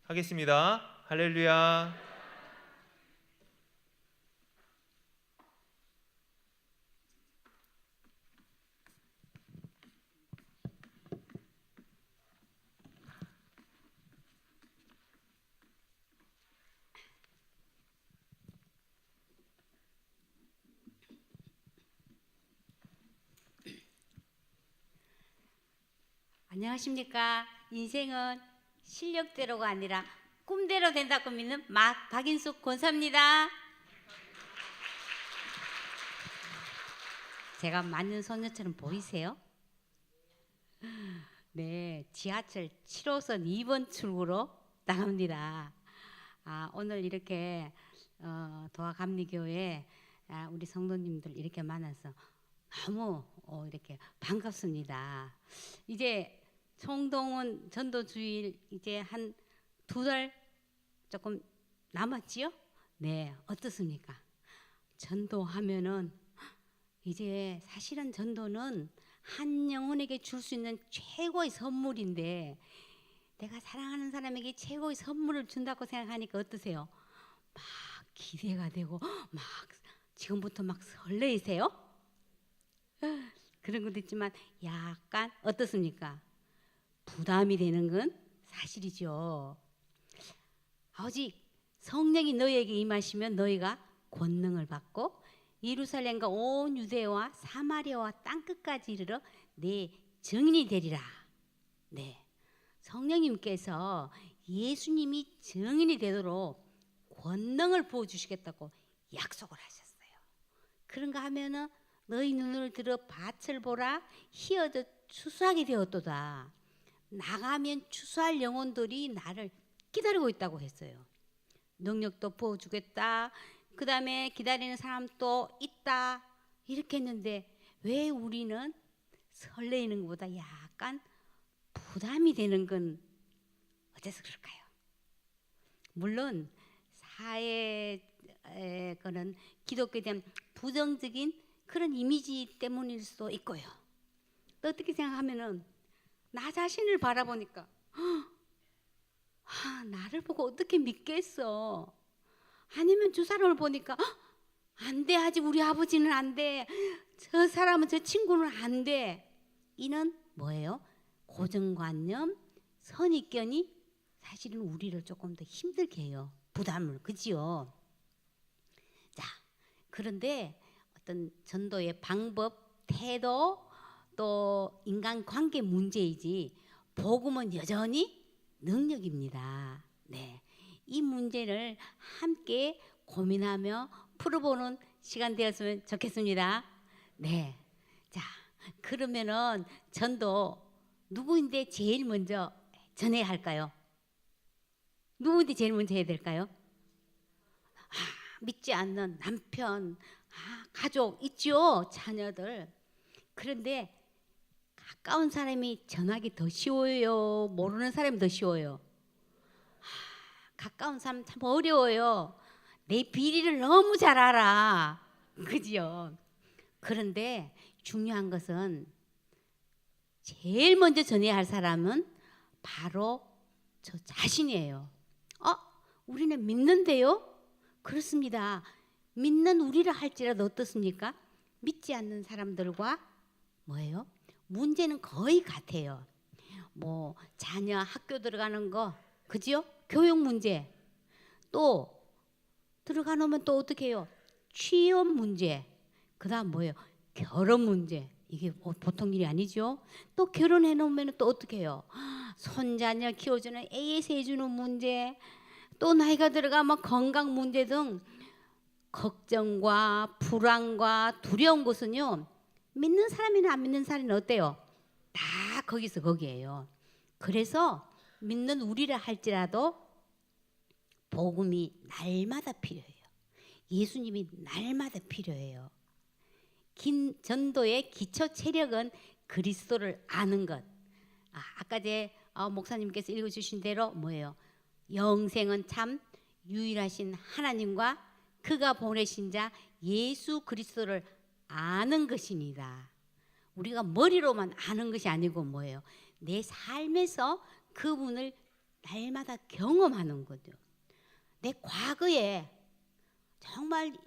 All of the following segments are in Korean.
하겠습니다. 할렐루야. 안녕하십니까. 인생은 실력대로가 아니라 꿈대로 된다고 믿는 박인숙 권사입니다. 제가 맞는 소녀처럼 보이세요? 네, 지하철 7호선 2번 출구로 나갑니다. 오늘 이렇게 도화감리교회 우리 성도님들 이렇게 만나서 너무 이렇게 반갑습니다. 이제 총동원 전도주일 이제 한 2달 조금 남았지요? 네, 어떻습니까? 전도하면은 이제 사실은 전도는 한 영혼에게 줄 수 있는 최고의 선물인데, 내가 사랑하는 사람에게 최고의 선물을 준다고 생각하니까 어떠세요? 막 기대가 되고 막 지금부터 막 설레이세요? 그런 것도 있지만 약간 어떻습니까? 부담이 되는 건 사실이죠. 오직 성령이 너희에게 임하시면 너희가 권능을 받고 예루살렘과 온 유대와 사마리아와 땅끝까지 이르러 내 증인이 되리라. 네, 성령님께서 예수님이 증인이 되도록 권능을 부어주시겠다고 약속을 하셨어요. 그런가 하면은 너희 눈을 들어 밭을 보라, 희어져 추수하게 되었도다. 나가면 추수할 영혼들이 나를 기다리고 있다고 했어요. 능력도 부어주겠다. 그 다음에 기다리는 사람도 있다. 이렇게 했는데 왜 우리는 설레이는 것보다 약간 부담이 되는 건 어째서 그럴까요? 물론 사회에 그런 기독교에 대한 부정적인 그런 이미지 때문일 수도 있고요. 또 어떻게 생각하면은 나 자신을 바라보니까 나를 보고 어떻게 믿겠어? 아니면 저 사람을 보니까 안 돼, 아직 우리 아버지는 안 돼, 저 사람은 저 친구는 안 돼. 이는 뭐예요? 고정관념, 선입견이 사실은 우리를 조금 더 힘들게 해요. 부담을, 그지요? 자, 그런데 어떤 전도의 방법, 태도, 또 인간관계 문제이지 복음은 여전히 능력입니다. 네, 이 문제를 함께 고민하며 풀어보는 시간 되었으면 좋겠습니다. 네, 자, 그러면은 전도 누구인데 제일 먼저 전해야 할까요? 누구인데 제일 먼저 해야 될까요? 믿지 않는 남편, 가족 있죠, 자녀들. 그런데 가까운 사람이 전하기 더 쉬워요? 모르는 사람이 더 쉬워요? 가까운 사람 참 어려워요. 내 비리를 너무 잘 알아. 그지요? 그런데 중요한 것은 제일 먼저 전해야 할 사람은 바로 저 자신이에요. 우리는 믿는데요? 그렇습니다. 믿는 우리라 할지라도 어떻습니까? 믿지 않는 사람들과 뭐예요? 문제는 거의 같아요. 뭐 자녀 학교 들어가는 거, 그지요? 교육 문제. 또 들어가 놓으면 또 어떻게 해요? 취업 문제. 그다음 뭐예요? 결혼 문제. 이게 보통 일이 아니죠. 또 결혼해 놓으면 또 어떻게 해요? 손자녀 키워주는 AS 해주는 문제. 또 나이가 들어가면 건강 문제 등 걱정과 불안과 두려운 것은요, 믿는 사람이나 안 믿는 사람은 어때요? 다 거기서 거기에요. 그래서 믿는 우리라 할지라도 복음이 날마다 필요해요. 예수님이 날마다 필요해요. 전도의 기초 체력은 그리스도를 아는 것. 아까 제 목사님께서 읽어주신 대로 뭐예요? 영생은 참 유일하신 하나님과 그가 보내신 자 예수 그리스도를 아는 것입니다. 우리가 머리로만 아는 것이 아니고 뭐예요? 내 삶에서 그분을 날마다 경험하는 거죠. 내 과거에 정말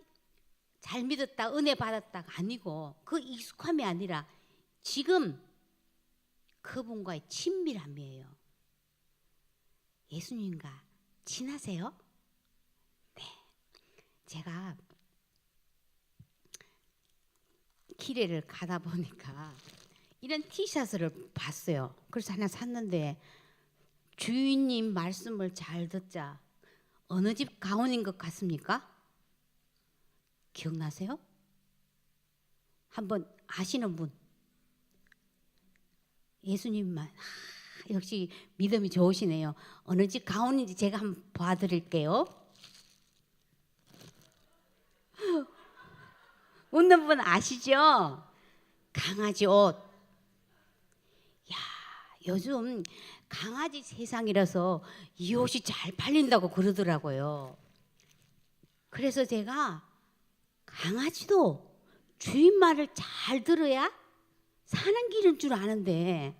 잘 믿었다, 은혜 받았다가 아니고 그 익숙함이 아니라 지금 그분과의 친밀함이에요. 예수님과 친하세요? 네. 제가 길에를 가다 보니까 이런 티셔츠를 봤어요. 그래서 하나 샀는데 주인님 말씀을 잘 듣자. 어느 집 가훈인 것 같습니까? 기억나세요? 한번 아시는 분? 예수님만. 역시 믿음이 좋으시네요. 어느 집 가훈인지 제가 한번 봐드릴게요. 웃는 분 아시죠? 강아지 옷. 야, 요즘 강아지 세상이라서 이 옷이 잘 팔린다고 그러더라고요. 그래서 제가 강아지도 주인 말을 잘 들어야 사는 길인 줄 아는데,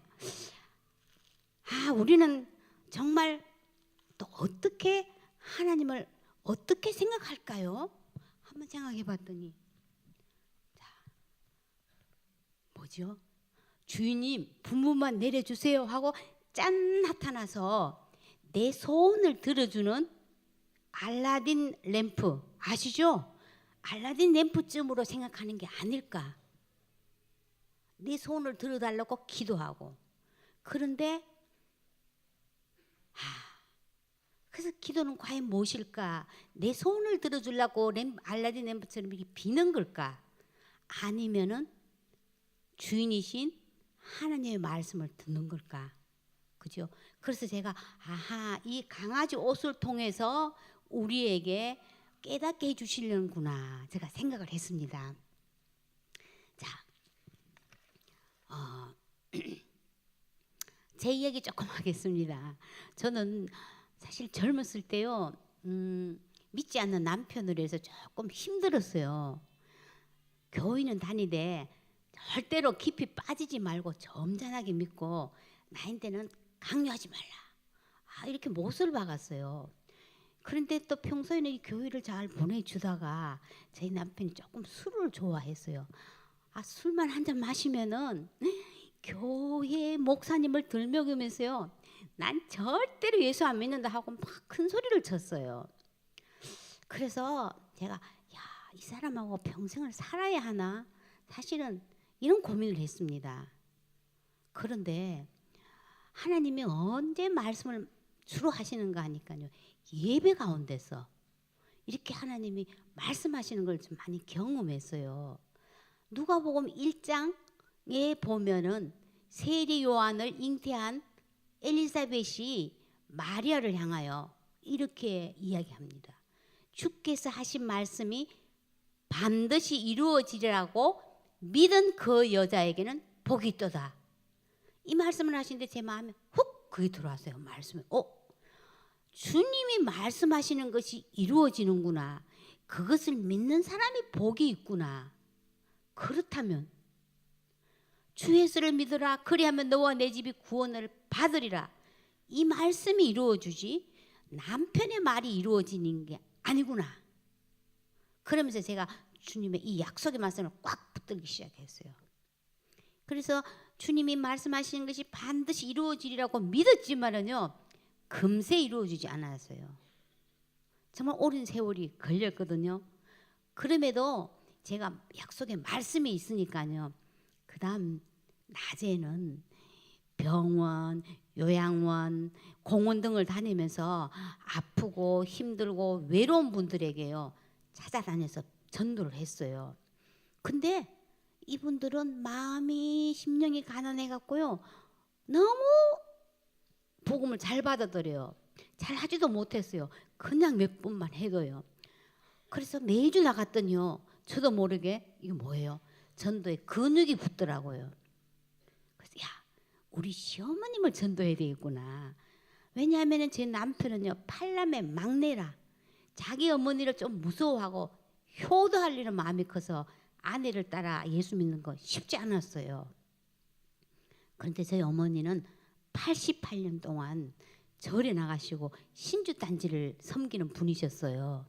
우리는 정말 또 어떻게 하나님을 어떻게 생각할까요? 한번 생각해 봤더니, 뭐죠? 주인님 분부만 내려주세요 하고 짠 나타나서 내 소원을 들어주는 알라딘 램프 아시죠? 알라딘 램프쯤으로 생각하는 게 아닐까. 내 소원을 들어달라고 기도하고. 그런데 그래서 기도는 과연 무엇일까? 내 소원을 들어주려고 알라딘 램프처럼 이렇게 비는 걸까? 아니면은 주인이신 하나님의 말씀을 듣는 걸까? 그죠? 그래서 제가 이 강아지 옷을 통해서 우리에게 깨닫게 해주시려는구나 제가 생각을 했습니다. 자, 제 이야기 조금 하겠습니다. 저는 사실 젊었을 때요, 믿지 않는 남편으로 해서 조금 힘들었어요. 교회는 다니되 절대로 깊이 빠지지 말고 점잖하게 믿고 나인데는 강요하지 말라. 이렇게 못을 박았어요. 그런데 또 평소에는 이 교회를 잘 보내주다가 저희 남편이 조금 술을 좋아했어요. 술만 한 잔 마시면은 교회 목사님을 들먹이면서요, 난 절대로 예수 안 믿는다 하고 막 큰 소리를 쳤어요. 그래서 제가 이 사람하고 평생을 살아야 하나 사실은 이런 고민을 했습니다. 그런데 하나님이 언제 말씀을 주로 하시는가 하니까요, 예배 가운데서 이렇게 하나님이 말씀하시는 걸 좀 많이 경험했어요. 누가복음 1장에 보면은 세리 요한을 잉태한 엘리사벳이 마리아를 향하여 이렇게 이야기합니다. 주께서 하신 말씀이 반드시 이루어지리라고 믿은 그 여자에게는 복이 있도다. 이 말씀을 하시는데 제 마음에 훅 그게 들어왔어요. 말씀이 주님이 말씀하시는 것이 이루어지는구나. 그것을 믿는 사람이 복이 있구나. 그렇다면 주 예수를 믿으라. 그리하면 너와 내 집이 구원을 받으리라. 이 말씀이 이루어지지 남편의 말이 이루어지는 게 아니구나. 그러면서 제가 주님의 이 약속의 말씀을 꽉 붙들기 시작했어요. 그래서 주님이 말씀하시는 것이 반드시 이루어지리라고 믿었지만은요, 금세 이루어지지 않았어요. 정말 오랜 세월이 걸렸거든요. 그럼에도 제가 약속의 말씀이 있으니까요, 그 다음 낮에는 병원, 요양원, 공원 등을 다니면서 아프고 힘들고 외로운 분들에게요 찾아다녀서 전도를 했어요. 근데 이분들은 마음이 심령이 가난해 갖고요 너무 복음을 잘 받아들여요. 잘 하지도 못했어요. 그냥 몇 분만 해도요. 그래서 매주 나갔더니요 저도 모르게 이게 뭐예요? 전도에 근육이 붙더라고요. 그래서 우리 시어머님을 전도해야 되겠구나. 왜냐하면 제 남편은요 팔남의 막내라 자기 어머니를 좀 무서워하고 효도하려는 마음이 커서 아내를 따라 예수 믿는 거 쉽지 않았어요. 그런데 저희 어머니는 88년 동안 절에 나가시고 신주 단지를 섬기는 분이셨어요.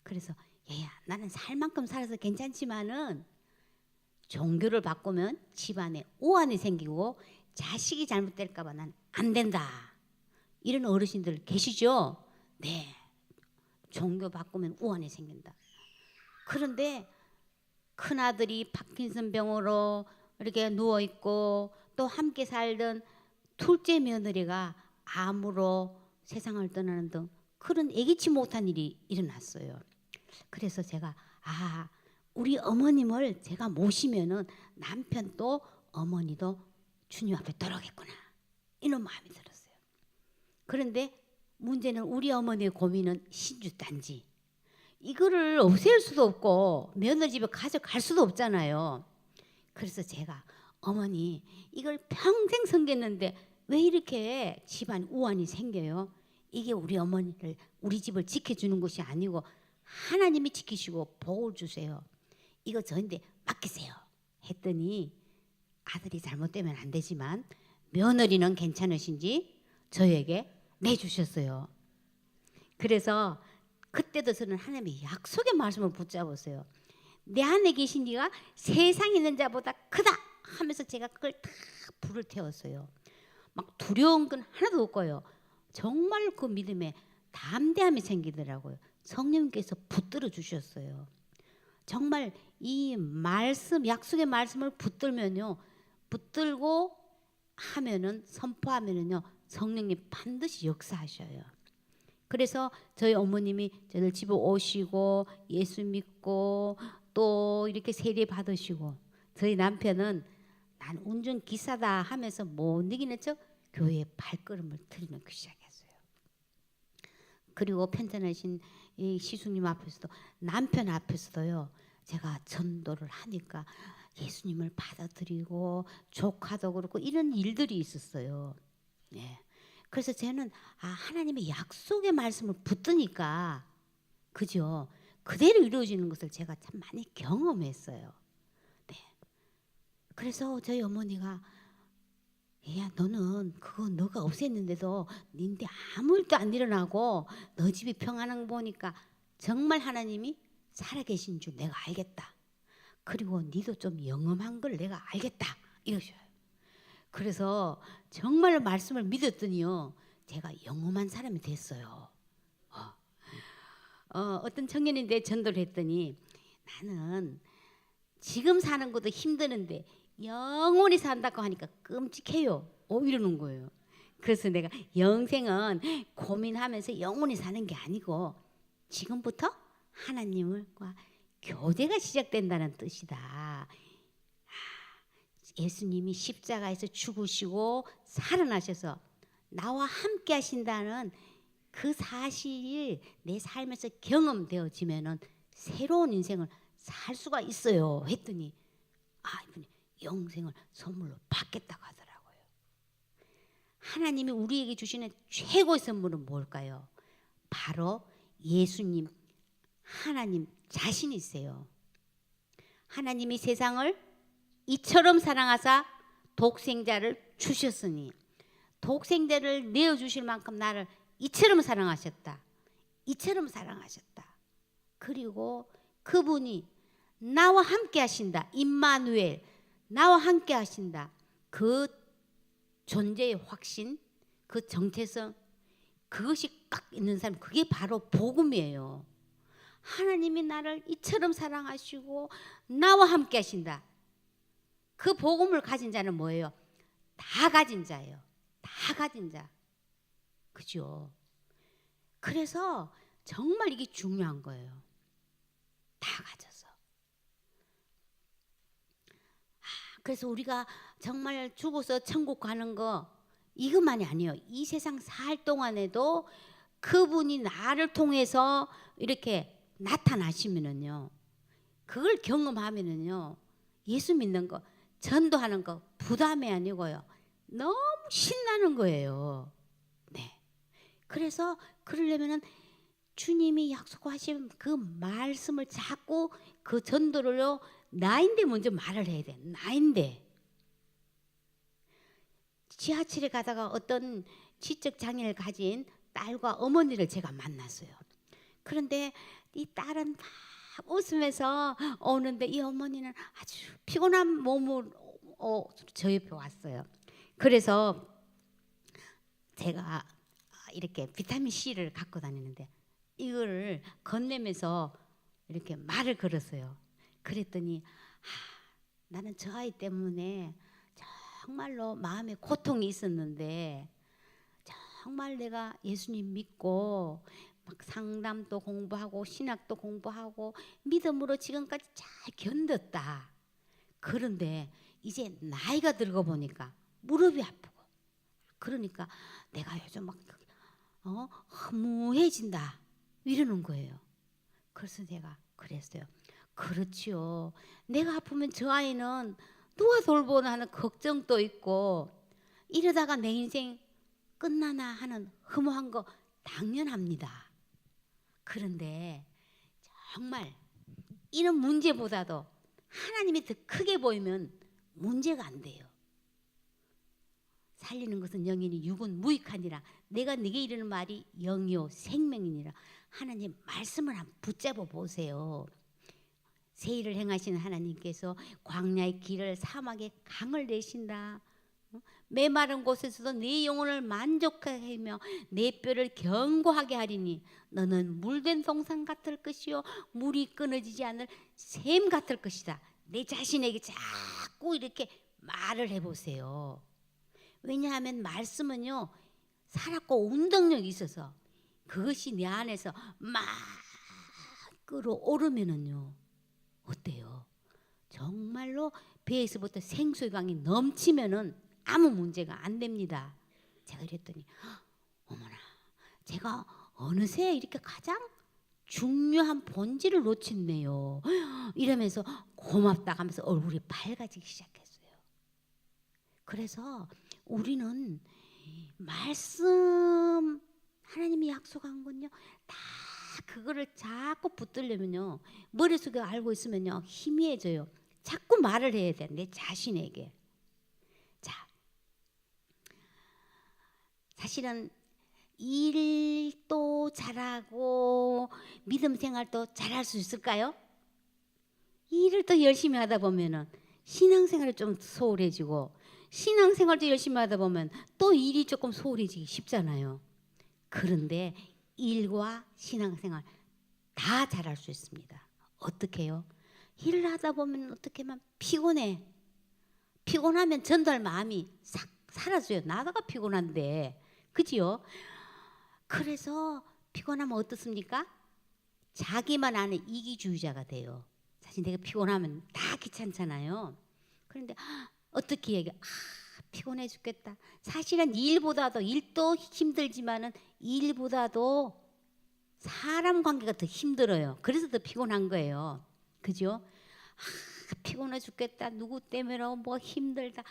그래서 얘야, 나는 살 만큼 살아서 괜찮지만은 종교를 바꾸면 집안에 오한이 생기고 자식이 잘못될까 봐 난 안 된다. 이런 어르신들 계시죠? 네. 종교 바꾸면 오한이 생긴다. 그런데 큰아들이 파킨슨 병으로 이렇게 누워 있고 또 함께 살던 둘째 며느리가 암으로 세상을 떠나는 등 그런 예기치 못한 일이 일어났어요. 그래서 제가 우리 어머님을 제가 모시면은 남편도 어머니도 주님 앞에 돌아오겠구나 이런 마음이 들었어요. 그런데 문제는 우리 어머니의 고민은 신주단지 이거를 없앨 수도 없고 며느리 집에 가져갈 수도 없잖아요. 그래서 제가 어머니 이걸 평생 섬겼는데 왜 이렇게 집안 우환이 생겨요? 이게 우리 어머니를 우리 집을 지켜주는 것이 아니고 하나님이 지키시고 복을 주세요. 이거 저한테 맡기세요. 했더니 아들이 잘못되면 안 되지만 며느리는 괜찮으신지 저에게 내주셨어요. 그래서 그때도 저는 하나님의 약속의 말씀을 붙잡았어요. 내 안에 계신 네가 세상에 있는 자보다 크다 하면서 제가 그걸 다 불을 태웠어요. 막 두려운 건 하나도 없고요. 정말 그 믿음에 담대함이 생기더라고요. 성령께서 붙들어 주셨어요. 정말 이 말씀, 약속의 말씀을 붙들고 하면은 선포하면은요 성령님 반드시 역사하셔요. 그래서 저희 어머님이 저를 집에 오시고 예수 믿고 또 이렇게 세례 받으시고 저희 남편은 난 운전기사다 하면서 못 이기는 척 교회에 발걸음을 들이놓기 시작했어요. 그리고 편찮으신 이 시수님 앞에서도 남편 앞에서도요 제가 전도를 하니까 예수님을 받아들이고 조카도 그렇고 이런 일들이 있었어요. 네. 그래서 저는 하나님의 약속의 말씀을 붙드니까 그죠? 그대로 이루어지는 것을 제가 참 많이 경험했어요. 네. 그래서 저희 어머니가 야 너는 그거 너가 없앴는데도 니한테 아무 일도 안 일어나고 너 집이 평안한 거 보니까 정말 하나님이 살아계신 줄 내가 알겠다. 그리고 니도 좀 영험한 걸 내가 알겠다 이러셔요. 그래서 정말 말씀을 믿었더니요 제가 영험한 사람이 됐어요. 어떤 청년인데 전도를 했더니 나는 지금 사는 것도 힘드는데 영원히 산다고 하니까 끔찍해요. 이러는 거예요. 그래서 내가 영생은 고민하면서 영원히 사는 게 아니고 지금부터 하나님과 교제가 시작된다는 뜻이다. 예수님이 십자가에서 죽으시고 살아나셔서 나와 함께 하신다는 그 사실이 내 삶에서 경험되어지면은 새로운 인생을 살 수가 있어요. 했더니 이분이 영생을 선물로 받겠다고 하더라고요. 하나님이 우리에게 주시는 최고의 선물은 뭘까요? 바로 예수님, 하나님 자신이세요. 하나님이 세상을 이처럼 사랑하사 독생자를 주셨으니 독생자를 내어주실 만큼 나를 이처럼 사랑하셨다. 이처럼 사랑하셨다. 그리고 그분이 나와 함께 하신다. 임마누엘, 나와 함께 하신다. 그 존재의 확신, 그 정체성, 그것이 꽉 있는 사람, 그게 바로 복음이에요. 하나님이 나를 이처럼 사랑하시고 나와 함께 하신다. 그 복음을 가진 자는 뭐예요? 다 가진 자예요. 다 가진 자. 그죠? 그래서 정말 이게 중요한 거예요. 다 가져서. 그래서 우리가 정말 죽어서 천국 가는 거 이것만이 아니에요. 이 세상 살 동안에도 그분이 나를 통해서 이렇게 나타나시면은요. 그걸 경험하면은요. 예수 믿는 거, 전도하는 거 부담이 아니고요. 너무 신나는 거예요. 네. 그래서 그러려면은 주님이 약속하신 그 말씀을 자꾸 그 전도를요. 나인데 먼저 말을 해야 돼. 나인데. 지하철에 가다가 어떤 지적 장애를 가진 딸과 어머니를 제가 만났어요. 그런데 이 딸은 막 웃으면서 오는데 이 어머니는 아주 피곤한 몸으로 저 옆에 왔어요. 그래서 제가 이렇게 비타민 C를 갖고 다니는데 이거를 건네면서 이렇게 말을 걸었어요. 그랬더니 나는 저 아이 때문에 정말로 마음에 고통이 있었는데 정말 내가 예수님 믿고 막 상담도 공부하고 신학도 공부하고 믿음으로 지금까지 잘 견뎠다. 그런데 이제 나이가 들고 보니까 무릎이 아프고 그러니까 내가 요즘 막 허무해진다 이러는 거예요. 그래서 내가 그랬어요. 그렇지요. 내가 아프면 저 아이는 누가 돌보나 하는 걱정도 있고 이러다가 내 인생 끝나나 하는 허무한 거 당연합니다. 그런데 정말 이런 문제보다도 하나님이 더 크게 보이면 문제가 안 돼요. 살리는 것은 영이니 육은 무익하니라. 내가 네게 이르는 말이 영이요 생명이니라. 하나님 말씀을 한번 붙잡아 보세요. 새 일을 행하시는 하나님께서 광야의 길을 사막의 강을 내신다. 메마른 곳에서도 네 영혼을 만족하게 하며 내 뼈를 견고하게 하리니 너는 물된 동산 같을 것이요 물이 끊어지지 않을 샘 같을 것이다. 내 자신에게 자꾸 이렇게 말을 해보세요. 왜냐하면 말씀은요 살았고 운동력이 있어서 그것이 내 안에서 막 끌어오르면은요 어때요? 정말로 배에서부터 생수의 강이 넘치면은 아무 문제가 안 됩니다. 제가 이랬더니 어머나 제가 어느새 이렇게 가장 중요한 본질을 놓쳤네요. 이러면서 고맙다 하면서 얼굴이 밝아지기 시작했어요. 그래서 우리는 말씀 하나님이 약속한 건요 다 그거를 자꾸 붙들려면요 머릿속에 알고 있으면요 희미해져요. 자꾸 말을 해야 돼. 내 자신에게. 자, 사실은 일도 잘하고 믿음 생활도 잘할 수 있을까요? 일을 또 열심히 하다 보면은 신앙생활이 좀 소홀해지고 신앙생활도 열심히 하다 보면 또 일이 조금 소홀해지기 쉽잖아요. 그런데 일과 신앙생활 다 잘할 수 있습니다. 어떻게요? 일을 하다 보면 어떻게 하면 피곤해. 피곤하면 전도할 마음이 싹 사라져요. 나다가 피곤한데, 그지요? 그래서 피곤하면 어떻습니까? 자기만 아는 이기주의자가 돼요. 사실 내가 피곤하면 다 귀찮잖아요. 그런데 어떻게 얘기해? 피곤해 죽겠다. 사실은 일보다도 일도 힘들지만은 일보다도 사람 관계가 더 힘들어요. 그래서 더 피곤한 거예요. 그죠? 피곤해 죽겠다. 누구 때문에 뭐 힘들다.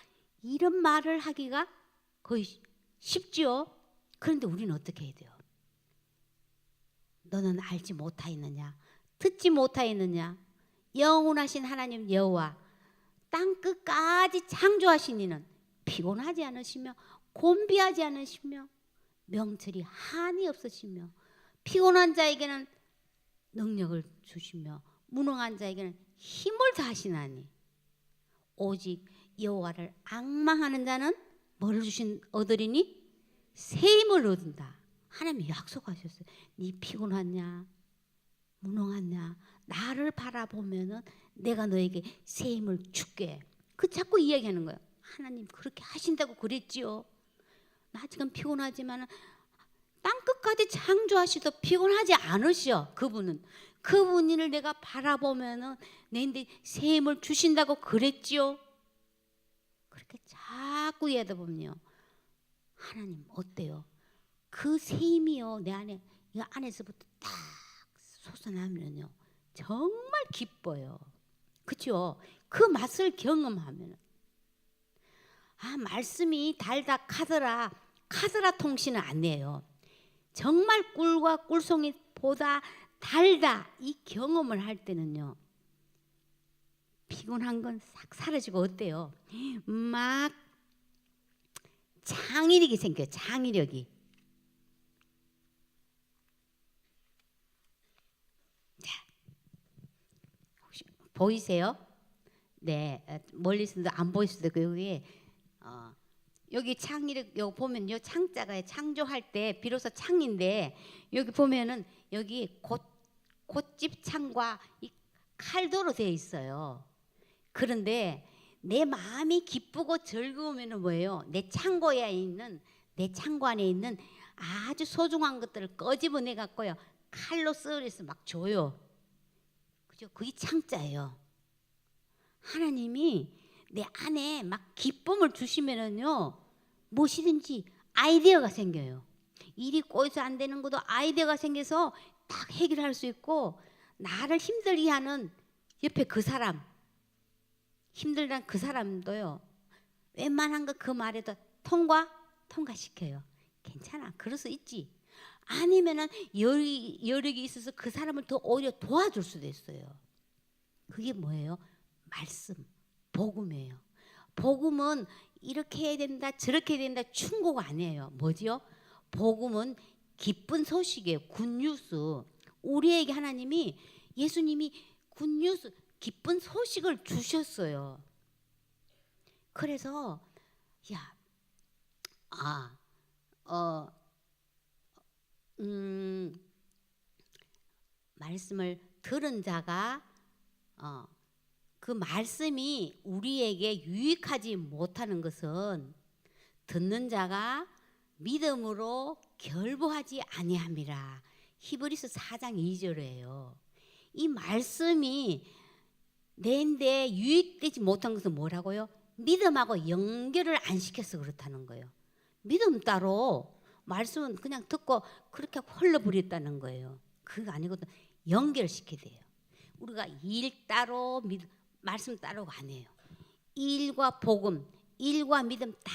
이런 말을 하기가 거의 쉽죠. 그런데 우리는 어떻게 해야 돼요? 너는 알지 못하였느냐? 듣지 못하였느냐? 영원하신 하나님 여호와 땅 끝까지 창조하신 이는 피곤하지 않으시며 곤비하지 않으시며 명철이 한이 없으시며 피곤한 자에게는 능력을 주시며 무능한 자에게는 힘을 다하시나니 오직 여호와를 앙망하는 자는 뭐를 얻으리니? 새 힘을 얻는다. 하나님이 약속하셨어요. 네 피곤하냐? 무능하냐? 나를 바라보면은 내가 너에게 새 힘을 줄게. 그 자꾸 이야기하는 거예요. 하나님 그렇게 하신다고 그랬지요. 나 지금 피곤하지만 땅 끝까지 창조하시도 피곤하지 않으시오. 그분을 내가 바라보면은 내한테 새 힘을 주신다고 그랬지요. 그렇게 자꾸 얘기하다 보면요 하나님 어때요? 그 새 힘이요 내 안에 이 안에서부터 딱 솟아나면요 정말 기뻐요. 그렇죠? 그 맛을 경험하면 말씀이 달다 카더라 통신은 안 해요. 정말 꿀과 꿀송이보다 달다 이 경험을 할 때는요 피곤한 건 싹 사라지고 어때요? 막 창의력이 생겨요. 창의력이. 자, 혹시 보이세요? 네, 멀리서도 안 보일 수도 있고 여기 창의력 여기 보면 요 창자가 창조할 때 비로소 창인데 여기 보면은 여기 곶집 창과 이 칼도로 되어 있어요. 그런데 내 마음이 기쁘고 즐거우면은 뭐예요? 내 창고 안에 있는 아주 소중한 것들을 꺼집어내 갖고요 칼로 썰어서 막 줘요. 그죠? 그게 창자예요. 하나님이 내 안에 막 기쁨을 주시면은요 무엇이든지 아이디어가 생겨요. 일이 꼬여서 안 되는 것도 아이디어가 생겨서 딱 해결할 수 있고, 나를 힘들게 하는 옆에 그 사람, 힘들단 그 사람도요 웬만한 거 그 말에도 통과시켜요. 괜찮아, 그럴 수 있지. 아니면은 여력이 있어서 그 사람을 더 오히려 도와줄 수도 있어요. 그게 뭐예요? 말씀, 복음이에요. 복음은 이렇게 해야 된다 저렇게 해야 된다 충고가 아니에요. 뭐지요? 복음은 기쁜 소식이에요. 굿뉴스. 우리에게 하나님이, 예수님이 굿뉴스, 기쁜 소식을 주셨어요. 그래서 말씀을 들은 자가 그 말씀이 우리에게 유익하지 못하는 것은 듣는 자가 믿음으로 결부하지 아니함이라. 히브리서 4장 2절이에요. 이 말씀이 내인데 유익되지 못한 것은 뭐라고요? 믿음하고 연결을 안 시켜서 그렇다는 거예요. 믿음 따로 말씀은 그냥 듣고 그렇게 흘러버렸다는 거예요. 그거 아니거든. 연결시켜야 돼요. 우리가 일 따로 말씀 따로가 아니에요. 일과 복음, 일과 믿음 다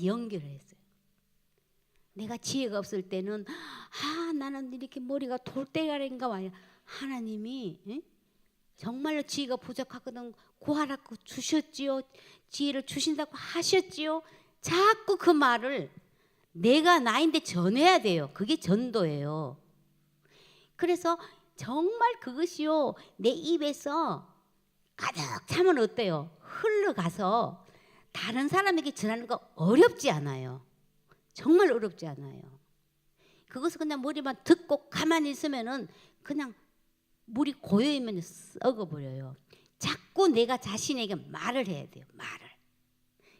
연결했어요. 내가 지혜가 없을 때는 나는 이렇게 머리가 돌대가리인가 봐. 하나님이 정말로 지혜가 부족하거든 구하라고 주셨지요. 지혜를 주신다고 하셨지요. 자꾸 그 말을 내가 나인데 전해야 돼요. 그게 전도예요. 그래서 정말 그것이요 내 입에서 가득 차면 어때요? 흘러가서 다른 사람에게 전하는 거 어렵지 않아요. 정말 어렵지 않아요. 그것을 그냥 머리만 듣고 가만히 있으면은 그냥 물이 고여있면 썩어버려요. 자꾸 내가 자신에게 말을 해야 돼요. 말을.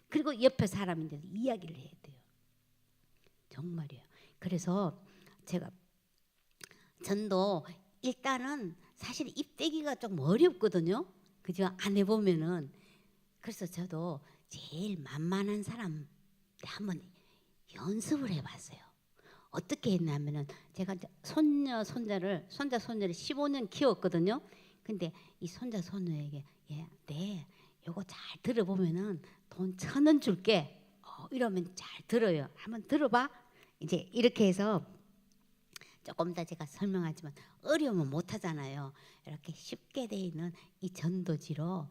그리고 옆에 사람인데도 이야기를 해야 돼요. 정말이에요. 그래서 제가 전도 일단은 사실 입대기가 좀 어렵거든요. 그죠? 안 해보면은. 그래서 저도 제일 만만한 사람한테 한번 연습을 해봤어요. 어떻게 했냐면은 제가 손자 손녀를 15년 키웠거든요. 근데 이 손자 손녀에게 네, 요거 잘 들어보면은 돈 1,000원 줄게. 이러면 잘 들어요. 한번 들어봐. 이제 이렇게 해서 조금 더 제가 설명하지만 어려우면 못하잖아요. 이렇게 쉽게 돼 있는 이 전도지로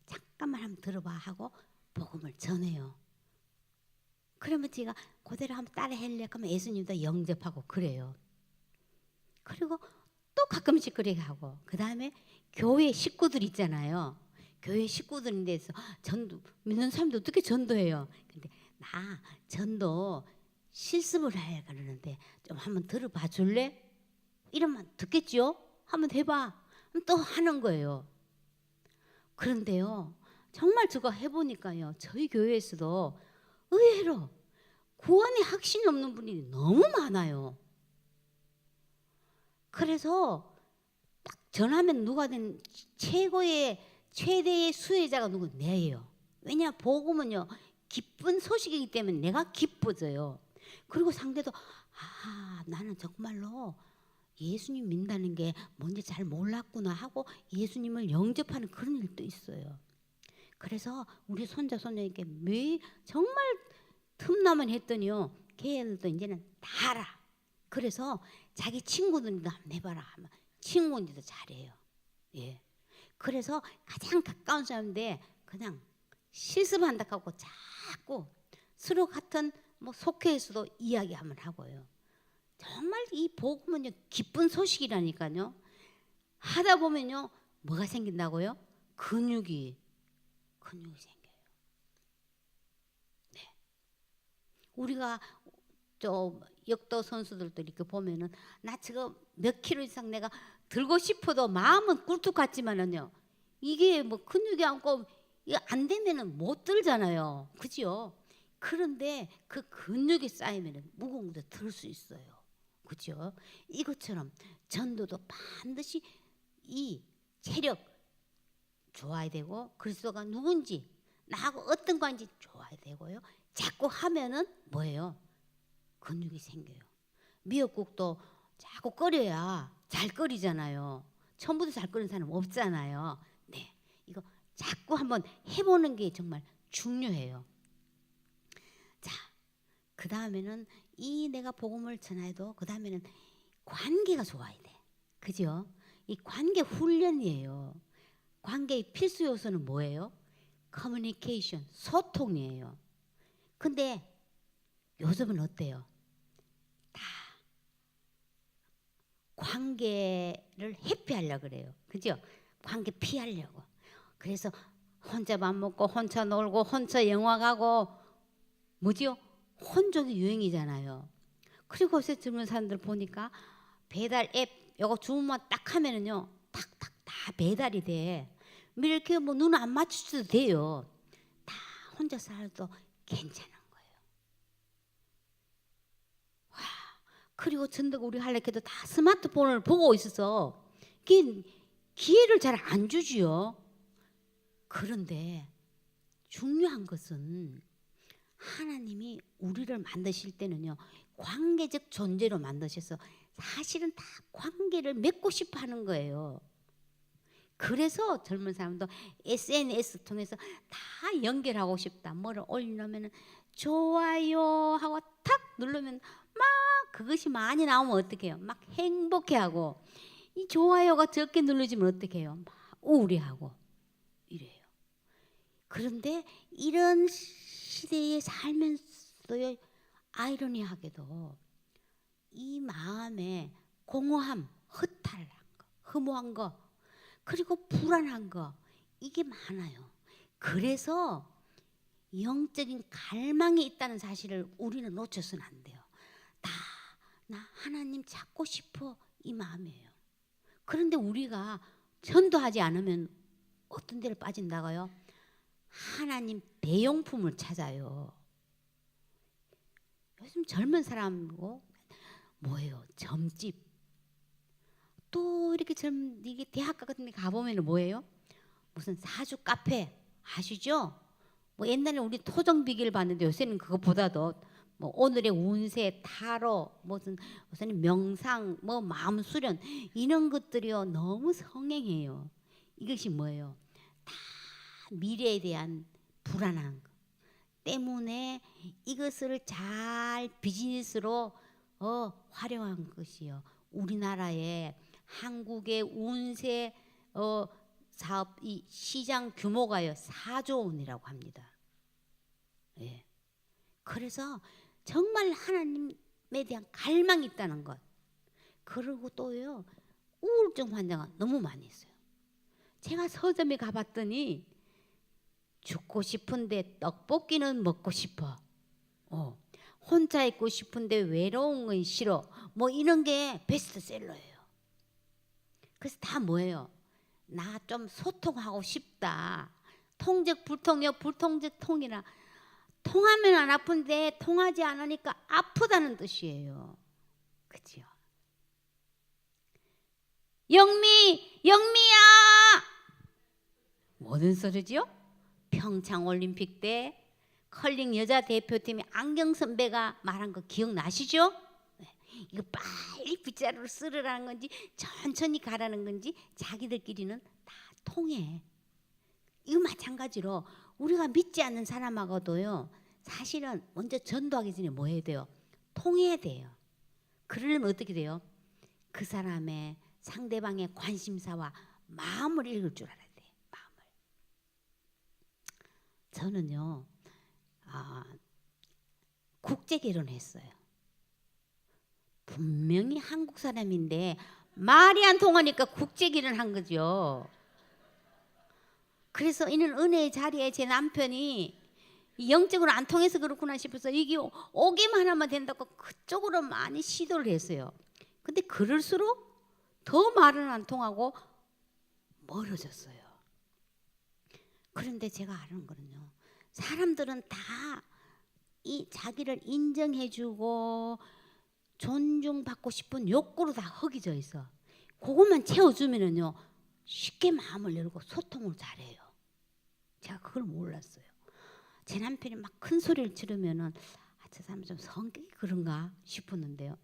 잠깐만 한번 들어봐 하고 복음을 전해요. 그러면 제가 그대로 한번 따라 하려고 하면 예수님도 영접하고 그래요. 그리고 또 가끔씩 그렇게 하고, 그 다음에 교회 식구들 있잖아요. 교회 식구들인데서 전도 믿는 사람들 어떻게 전도해요? 근데 나 전도 실습을 해야 그러는데 좀 한번 들어봐 줄래? 이러면 듣겠지요? 한번 해봐. 또 하는 거예요. 그런데요, 정말 저거 해보니까요, 저희 교회에서도 의외로 구원의 확신이 없는 분이 너무 많아요. 그래서 딱 전하면 누가든 최대의 수혜자가 누구? 내예요. 왜냐, 복음은요 기쁜 소식이기 때문에 내가 기뻐져요. 그리고 상대도 나는 정말로 예수님 믿는다는 게 뭔지 잘 몰랐구나 하고 예수님을 영접하는 그런 일도 있어요. 그래서 우리 손자 손녀에게 정말 틈나면 했더니요, 걔들도 이제는 다 알아. 그래서 자기 친구들도 한번 해봐라 하면 친구인데도 잘해요. 예. 그래서 가장 가까운 사람인데 그냥 실습한다 하고 자꾸 서로 같은 뭐 속회에서도 이야기 한번 하고요. 정말 이 복음은요 기쁜 소식이라니까요. 하다 보면요 뭐가 생긴다고요? 근육이 생겨요. 네. 우리가 저 역도 선수들도 이렇게 보면은 나 지금 몇 킬로 이상 내가 들고 싶어도 마음은 꿀뚝 같지만은요 이게 뭐 근육이 않고 이게 안 되면은 못 들잖아요. 그죠? 그런데 그 근육이 쌓이면은 무거운 것도 들 수 있어요. 그죠? 이것처럼 전도도 반드시 이 체력 좋아야 되고 그리스도가 누군지 나하고 어떤 관계 좋아야 되고요. 자꾸 하면은 뭐예요? 근육이 생겨요. 미역국도 자꾸 끓여야 잘 끓이잖아요. 처음부터 잘 끓이는 사람 없잖아요. 네, 이거 자꾸 한번 해보는 게 정말 중요해요. 자, 그 다음에는 이 내가 복음을 전해도 그 다음에는 관계가 좋아야 돼. 그죠? 이 관계 훈련이에요. 관계의 필수 요소는 뭐예요? 커뮤니케이션, 소통이에요. 근데 요즘은 어때요? 다 관계를 회피하려고 그래요. 그죠? 관계 피하려고. 그래서 혼자 밥 먹고 혼자 놀고 혼자 영화 가고 뭐지요? 혼족이 유행이잖아요. 그리고 요새 젊은 사람들 보니까 배달 앱 요거 주문만 딱 하면은요 탁탁 다 배달이 돼. 이렇게 뭐 눈 안 맞추셔도 돼요. 다 혼자 살아도 괜찮은 거예요. 와, 그리고 전도가 우리 할래께도 다 스마트폰을 보고 있어서 기회를 잘 안 주지요. 그런데 중요한 것은 하나님이 우리를 만드실 때는요 관계적 존재로 만드셔서 사실은 다 관계를 맺고 싶어 하는 거예요. 그래서 젊은 사람도 SNS 통해서 다 연결하고 싶다. 뭐를 올리려면 좋아요 하고 탁 누르면 막 그것이 많이 나오면 어떡해요? 막 행복해하고 이 좋아요가 적게 눌러지면 어떡해요? 막 우울해하고 이래요. 그런데 이런 시대에 살면서도 아이러니하게도 이 마음에 공허함, 허탈한 거, 허무한 거, 그리고 불안한 거 이게 많아요. 그래서 영적인 갈망이 있다는 사실을 우리는 놓쳐서는 안 돼요. 나 하나님 찾고 싶어 이 마음이에요. 그런데 우리가 전도하지 않으면 어떤 데를 빠진다고요? 하나님 대용품을 찾아요. 요즘 젊은 사람이고 뭐예요? 점집. 또 이렇게 이게 대학 같은 데 가보면 뭐예요? 무슨 사주 카페 아시죠? 뭐 옛날에 우리 토정비기를 봤는데 요새는 그것보다도 뭐 오늘의 운세, 타로, 무슨 명상, 뭐 마음 수련 이런 것들이요 너무 성행해요. 이것이 뭐예요? 다 미래에 대한 불안한 거 때문에 이것을 잘 비즈니스로 활용한 것이요. 우리나라의 한국의 운세 사업 이 시장 규모가요 4조 원이라고 합니다. 예. 그래서 정말 하나님에 대한 갈망이 있다는 것. 그리고 또요 우울증 환자가 너무 많이 있어요. 제가 서점에 가봤더니 죽고 싶은데 떡볶이는 먹고 싶어. 혼자 있고 싶은데 외로운 건 싫어. 뭐 이런 게 베스트셀러예요. 그래서 다 뭐예요? 나 좀 소통하고 싶다. 통적 불통이요. 불통적 통이라. 통하면 안 아픈데 통하지 않으니까 아프다는 뜻이에요. 그죠? 영미야! 무슨 소리지요? 평창 올림픽 때 컬링 여자 대표팀의 안경 선배가 말한 거 기억나시죠? 이거 빨리 빗자루를 쓰르라는 건지 천천히 가라는 건지 자기들끼리는 다 통해. 이거 마찬가지로 우리가 믿지 않는 사람하고도요 사실은 먼저 전도하기 전에 뭐 해야 돼요? 통해야 돼요. 그러려면 어떻게 돼요? 그 사람의 상대방의 관심사와 마음을 읽을 줄 알아야 돼. 마음을. 저는요 국제 결혼했어요. 분명히 한국 사람인데 말이 안 통하니까 국제 결혼한 거죠. 그래서 이는 은혜의 자리에 제 남편이 영적으로 안 통해서 그렇구나 싶어서 이게 오기만 하면 된다고 그쪽으로 많이 시도를 했어요. 근데 그럴수록 더 말은 안 통하고 멀어졌어요. 그런데 제가 아는 거는요, 사람들은 다 이 자기를 인정해주고 존중받고 싶은 욕구로 다 허기져 있어. 그것만 채워주면은요 쉽게 마음을 열고 소통을 잘해요. 제가 그걸 몰랐어요. 제 남편이 막 큰 소리를 지르면은 저 사람 좀 성격이 그런가 싶었는데요.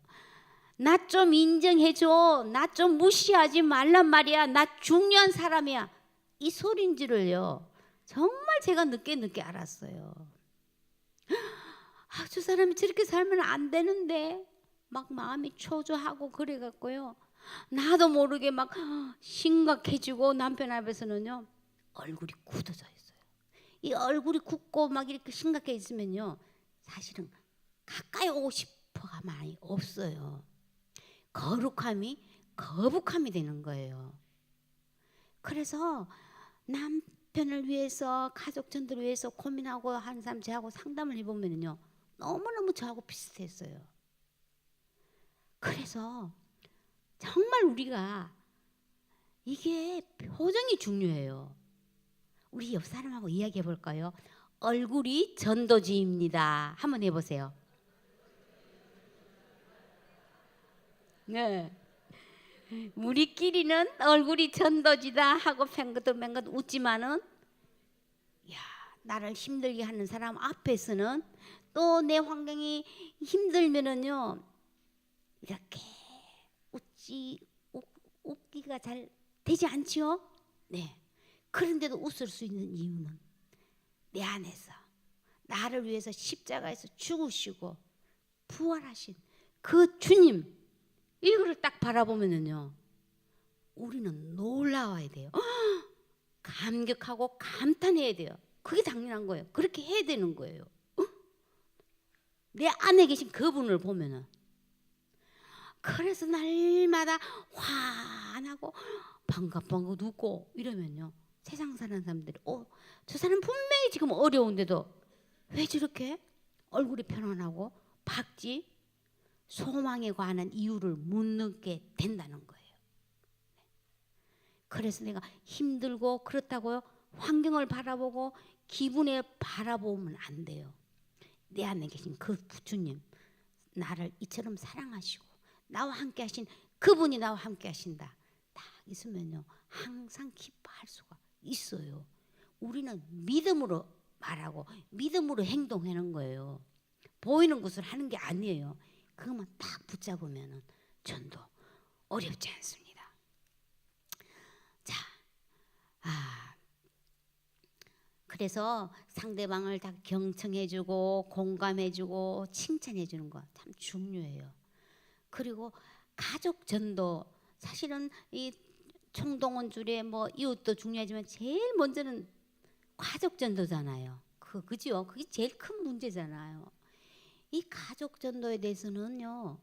나 좀 인정해줘. 나 좀 무시하지 말란 말이야. 나 중요한 사람이야. 이 소린지를요 정말 제가 늦게 알았어요. 저 사람이 저렇게 살면 안 되는데 막 마음이 초조하고 그래갖고요. 나도 모르게 막 심각해지고 남편 앞에서는요 얼굴이 굳어져 있어요. 이 얼굴이 굳고 막 이렇게 심각해 있으면요 사실은 가까이 오고 싶어가 많이 없어요. 거북함이 되는 거예요. 그래서 남편을 위해서 가족 전도를 위해서 고민하고 한 사람 저하고 상담을 해보면요 너무너무 저하고 비슷했어요. 그래서 정말 우리가 이게 표정이 중요해요. 우리 옆 사람하고 이야기해 볼까요? 얼굴이 전도지입니다. 한번 해보세요. 네. 우리끼리는 얼굴이 전도지다 하고 뱅긋뱅긋 웃지만은 야, 나를 힘들게 하는 사람 앞에서는 또 내 환경이 힘들면은요 이렇게 웃기가 잘 되지 않지요? 네. 그런데도 웃을 수 있는 이유는 내 안에서 나를 위해서 십자가에서 죽으시고 부활하신 그 주님 이거를 딱 바라보면은요 우리는 놀라워야 돼요. 감격하고 감탄해야 돼요. 그게 당연한 거예요. 그렇게 해야 되는 거예요. 내 안에 계신 그분을 보면은. 그래서 날마다 환하고 반갑반갑 웃고 이러면요 세상 사는 사람들이 저 사람 분명히 지금 어려운데도 왜 저렇게 얼굴이 편안하고 밝지? 소망에 관한 이유를 묻게 된다는 거예요. 그래서 내가 힘들고 그렇다고요 환경을 바라보고 기분에 바라보면 안 돼요. 내 안에 계신 그 주님 나를 이처럼 사랑하시고 나와 함께 하신 그분이 나와 함께 하신다 딱 있으면요 항상 기뻐할 수가 있어요. 우리는 믿음으로 말하고 믿음으로 행동하는 거예요. 보이는 것을 하는 게 아니에요. 그것만 딱 붙잡으면 전도 어렵지 않습니다. 자, 그래서 상대방을 다 경청해주고 공감해주고 칭찬해주는 거 참 중요해요. 그리고 가족 전도 사실은 이 총동원 줄에 뭐 이웃도 중요하지만 제일 먼저는 가족 전도잖아요. 그죠? 그게 제일 큰 문제잖아요. 이 가족 전도에 대해서는요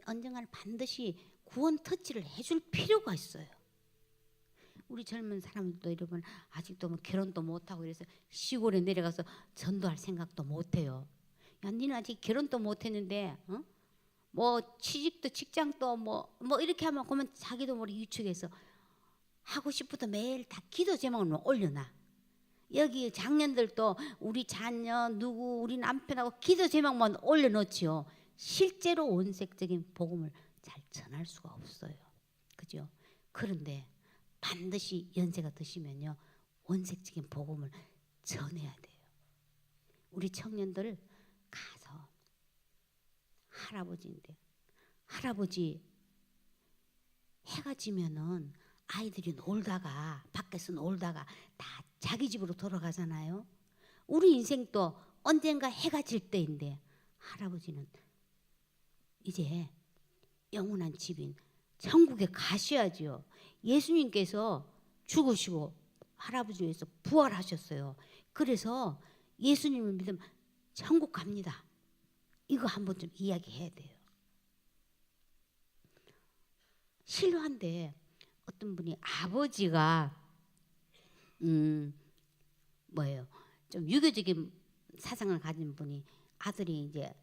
언젠가는 반드시 구원 터치를 해줄 필요가 있어요. 우리 젊은 사람들도 여러분 아직도 뭐 결혼도 못하고 이래서 시골에 내려가서 전도할 생각도 못해요. 야, 니는 아직 결혼도 못했는데 뭐 취직도 직장도 뭐 이렇게 하면 그러면 자기도 모르게 유축해서 하고 싶어도 매일 다 기도 제목을 올려놔. 여기 장년들도 우리 자녀 누구 우리 남편하고 기도 제목만 올려놓지요. 실제로 원색적인 복음을 잘 전할 수가 없어요. 그죠? 그런데 반드시 연세가 드시면요 원색적인 복음을 전해야 돼요. 우리 청년들 가서 할아버지 해가 지면은 아이들이 놀다가 밖에서 놀다가 다 자기 집으로 돌아가잖아요. 우리 인생도 언젠가 해가 질 때인데 할아버지는 이제 영원한 집인 천국에 가셔야지요. 예수님께서 죽으시고 할아버지 위해서 부활하셨어요. 그래서 예수님을 믿으면 천국 갑니다. 이거 한번 좀 이야기해야 돼요. 실화인데 어떤 분이 아버지가 뭐예요? 좀 유교적인 사상을 가진 분이 아들이 이제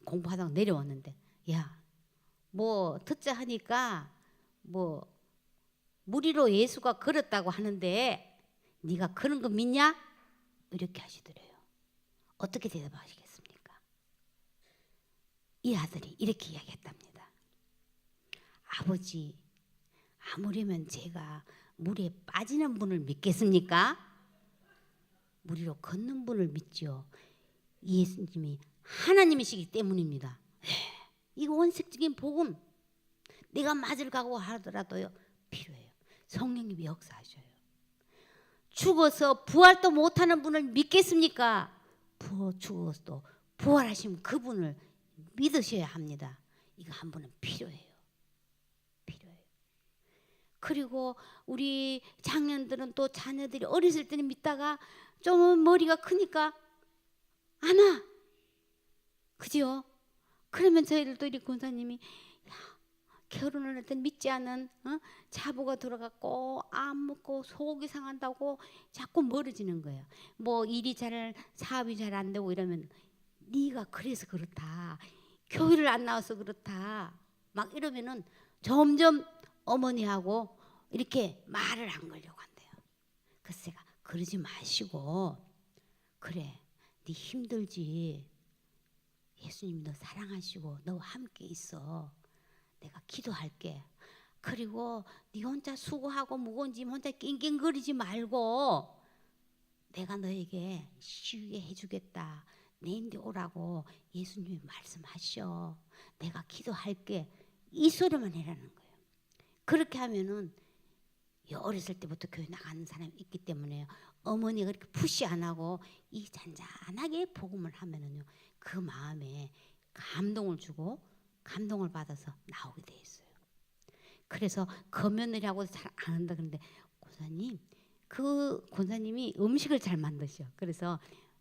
공부하다가 내려왔는데, 야, 뭐 듣자 하니까 뭐 무리로 예수가 걸었다고 하는데 네가 그런 거 믿냐? 이렇게 하시더래요. 어떻게 대답하시겠습니까? 이 아들이 이렇게 이야기했답니다. 아버지, 아무려면 제가 물에 빠지는 분을 믿겠습니까? 무리로 걷는 분을 믿죠. 예수님이 하나님이시기 때문입니다. 이거 원색적인 복음, 내가 맞을 각오 하더라도요 필요해요. 성령님이 역사하셔요. 죽어서 부활도 못하는 분을 믿겠습니까? 죽어서 부활하신 그분을 믿으셔야 합니다. 이거 한 분은 필요해요. 그리고 우리 장년들은 또 자녀들이 어렸을 때는 믿다가 좀 머리가 크니까 안 와. 그죠? 그러면 저희들도 우리 권사님이 결혼을 할 때 믿지 않은 자보가 들어갔고 안 먹고 속이 상한다고 자꾸 멀어지는 거예요. 뭐 일이 사업이 잘 안 되고 이러면 네가 그래서 그렇다. 교회를 안 나와서 그렇다. 막 이러면은 점점 어머니하고 이렇게 말을 안 걸려고 한대요. 그래서 제가 그러지 마시고, 그래, 네 힘들지. 예수님 너 사랑하시고 너와 함께 있어. 내가 기도할게. 그리고 네 혼자 수고하고 무거운 짐 혼자 낑낑거리지 말고 내가 너에게 쉬게 해주겠다. 내인데 오라고 예수님이 말씀하셔. 내가 기도할게. 이 소리만 해라는 거예요. 그렇게 하면은 어렸을 때부터 교회 나가는 사람이 있기 때문에 어머니가 그렇게 푸시 안 하고 이 잔잔하게 복음을 하면은요 그 마음에 감동을 주고 감동을 받아서 나오게 돼 있어요. 그래서 거며느리하고 잘 안 한다 그러는데 권사님, 그 권사님이 음식을 잘 만드셔. 그래서